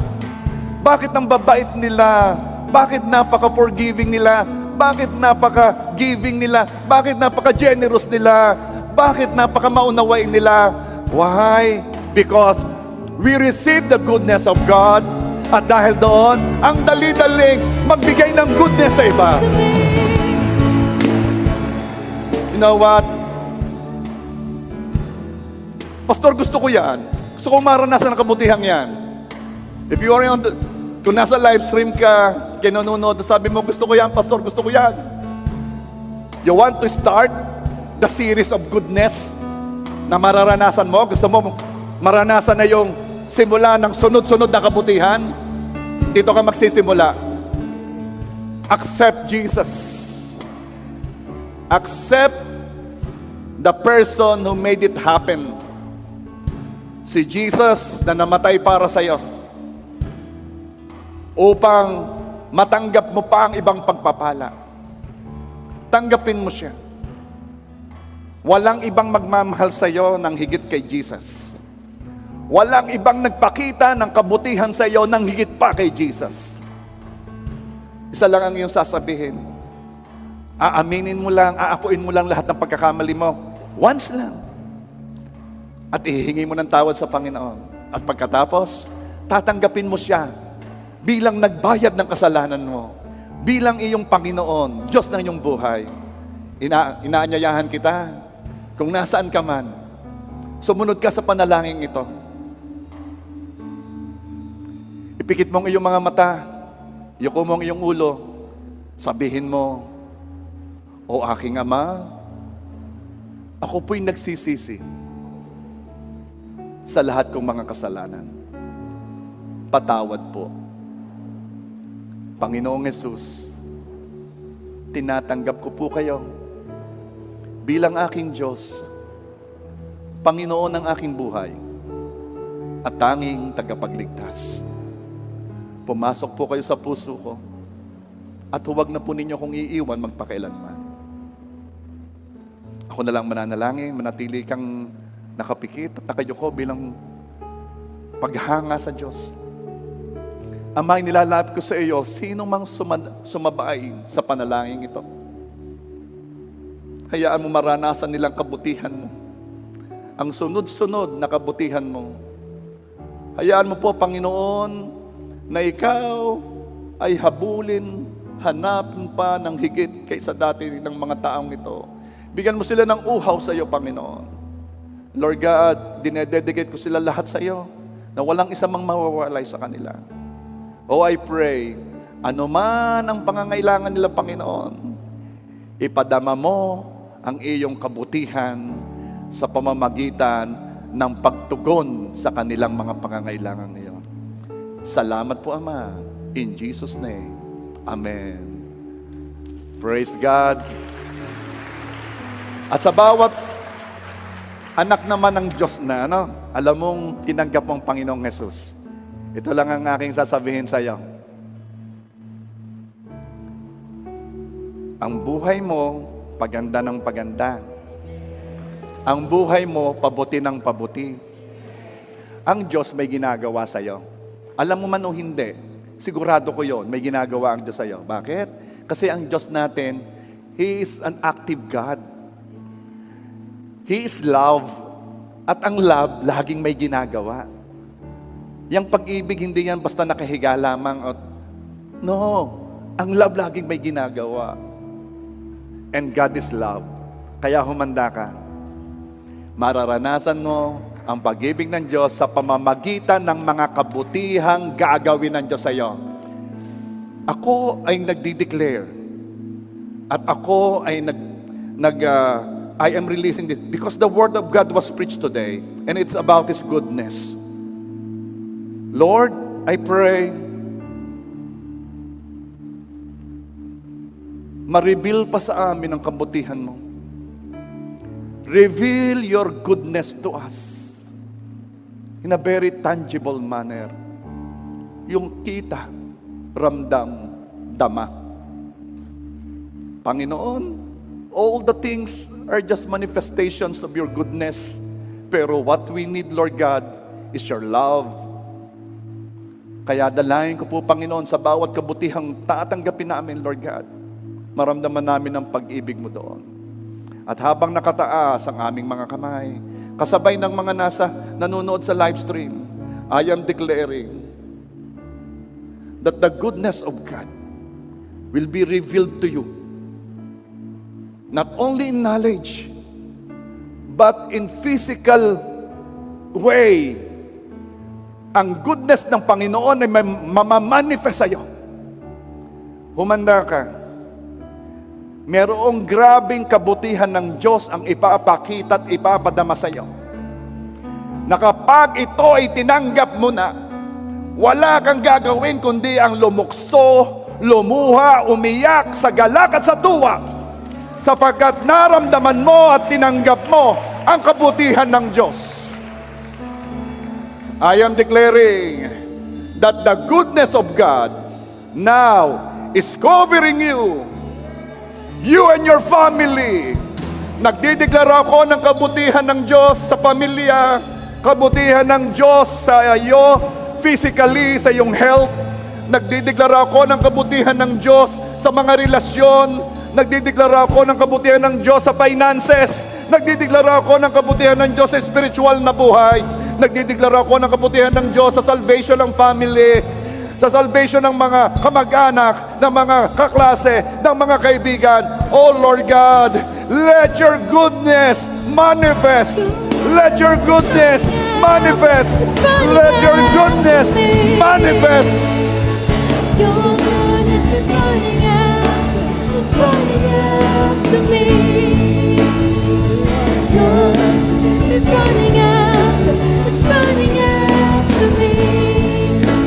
Bakit ang babait nila? Bakit napaka-forgiving nila? Bakit napaka-giving nila? Bakit napaka-generous nila? Bakit napaka-maunawain nila? Why? Because we receive the goodness of God. At dahil doon, ang dali-daling magbigay ng goodness sa iba. You know what? Pastor, gusto ko yan. Gusto ko maranasan ang kabutihan yan. If you are kung nasa live stream ka, kinununod, sabi mo, gusto ko yan, Pastor, gusto ko yan. You want to start the series of goodness na mararanasan mo? Gusto mo maranasan na yung simula ng sunod-sunod na kabutihan? Dito ka magsisimula. Accept Jesus. Accept the person who made it happen. Si Jesus na namatay para sa iyo upang matanggap mo pa ang ibang pagpapala. Tanggapin mo siya. Walang ibang magmamahal sa iyo ng higit kay Jesus. Walang ibang nagpakita ng kabutihan sa iyo ng higit pa kay Jesus. Isa lang ang iyong sasabihin. Aaminin mo lang, aakuin mo lang lahat ng pagkakamali mo. Once lang. At ihihingi mo ng tawad sa Panginoon. At pagkatapos, tatanggapin mo siya bilang nagbayad ng kasalanan mo. Bilang iyong Panginoon, Diyos ng iyong buhay. Inaanyayahan kita, kung nasaan ka man, sumunod ka sa panalangin ito. Ipikit mo ang iyong mga mata, yuko mo ang iyong ulo, sabihin mo, O aking Ama, ako po'y nagsisisi sa lahat kong mga kasalanan. Patawad po. Panginoong Hesus, tinatanggap ko po kayo bilang aking Diyos, Panginoon ng aking buhay, at tanging tagapagligtas. Pumasok po kayo sa puso ko at huwag na po ninyo kong iiwan magpakailanman. Ako na lang mananalangin, manatili kang nakapikit at nakayuko bilang paghanga sa Diyos. Ama, nilalapit ko sa iyo, sino mang sumabay sa panalangin ito. Hayaan mo maranasan nilang kabutihan mo. Ang sunod-sunod na kabutihan mo. Hayaan mo po, Panginoon, na ikaw ay habulin, hanapin pa ng higit kaysa dati ng mga taong ito. Bigyan mo sila ng uhaw sa iyo, Panginoon. Lord God, dinededicate ko sila lahat sa iyo, na walang isa mang mawawalay sa kanila. Oh, I pray, anuman ang pangangailangan nila, Panginoon, ipadama mo ang iyong kabutihan sa pamamagitan ng pagtugon sa kanilang mga pangangailangan ngayon. Salamat po, Ama. In Jesus' name. Amen. Praise God. At sa bawat anak naman ng Diyos na, alam mong tinanggap mong Panginoong Hesus, ito lang ang aking sasabihin sa iyo. Ang buhay mo, paganda ng paganda. Ang buhay mo, pabuti ng pabuti. Ang Diyos may ginagawa sa iyo. Alam mo man o hindi, sigurado ko yon, may ginagawa ang Diyos sa iyo. Bakit? Kasi ang Diyos natin, He is an active God. He is love. At ang love, laging may ginagawa. Yang pag-ibig, hindi yan basta nakahiga lamang. No, ang love laging may ginagawa. And God is love. Kaya humanda ka. Mararanasan mo ang pag-ibig ng Diyos sa pamamagitan ng mga kabutihang gagawin ng Diyos sa iyo. Ako ay nagdi-declare At ako ay I am releasing this because the word of God was preached today and it's about His goodness. Lord, I pray, ma-reveal pa sa amin ang kabutihan mo. Reveal your goodness to us in a very tangible manner. Yung kita, ramdam, dama. Panginoon, all the things are just manifestations of your goodness. Pero what we need, Lord God, is your love. Kaya dalayan ko po, Panginoon, sa bawat kabutihang tatanggapin namin, Lord God, maramdaman namin ang pag-ibig mo doon. At habang nakataas ang aming mga kamay, kasabay ng mga nanonood sa live stream, I am declaring that the goodness of God will be revealed to you. Not only in knowledge, but in physical way. Ang goodness ng Panginoon ay mamamanifest sa iyo. Humanda ka. Merong grabing kabutihan ng Diyos ang ipapakita at ipapadama sa iyo. Na kapag ito ay tinanggap mo na, wala kang gagawin kundi ang lumukso, lumuha, umiyak sa galak at sa tuwa, sapagkat naramdaman mo at tinanggap mo ang kabutihan ng Diyos. I am declaring that the goodness of God now is covering you and your family. Nagdideklara ako ng kabutihan ng Diyos sa pamilya, kabutihan ng Diyos sa iyo, physically, sa iyong health. Nagdideklara ako ng kabutihan ng Diyos sa mga relasyon. Nagdideklara ako ng kabutihan ng Diyos sa finances. Nagdideklara ako ng kabutihan ng Diyos sa spiritual na buhay. Nagdideklara ako ng kabutihan ng Diyos sa salvation ng family, sa salvation ng mga kamag-anak, ng mga kaklase, ng mga kaibigan. Oh Lord God, let your goodness manifest. Let your goodness manifest. Let your goodness manifest. Your goodness is running out, it's running out to me. Your goodness is running out, it's running out to me.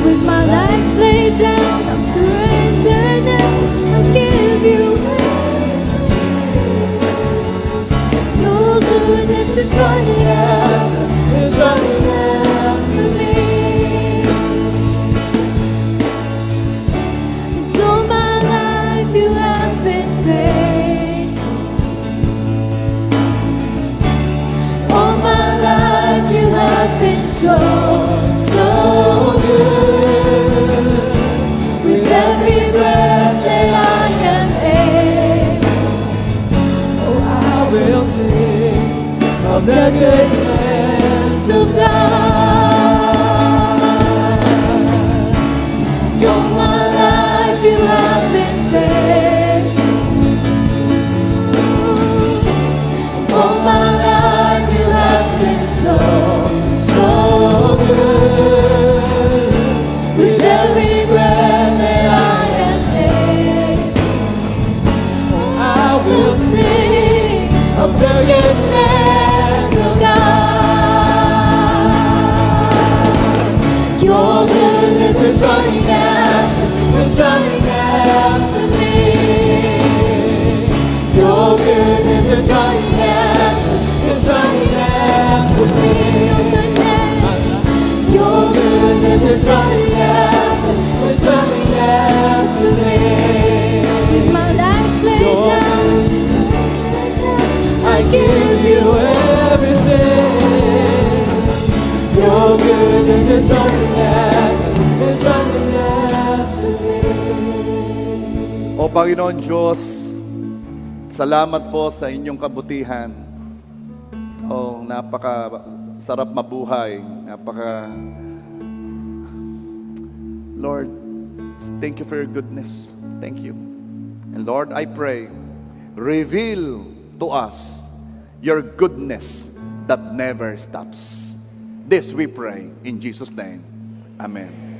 With my life laid down, I'm surrendered now, I give you everything. Your goodness is running out, it's running out to me. All my life you have been faithful. All my life you have been so, so good. With every breath that I am able, oh, I will sing of the goodness of God. All my life you have been faithful. All my life you have been so, so good. With every breath that I am able, I will sing of the goodness of God. Your goodness is running out, it's running out to me. Your goodness is running out, it's running out to me. Your goodness is running out, it's running out to me. With my life laid down, I give you everything. Your goodness is running out, it's running out to me. O Panginoon Diyos, salamat po sa inyong kabutihan. O napaka sarap mabuhay. Lord, thank you for your goodness. Thank you. And Lord, I pray, reveal to us your goodness that never stops. This we pray in Jesus' name. Amen.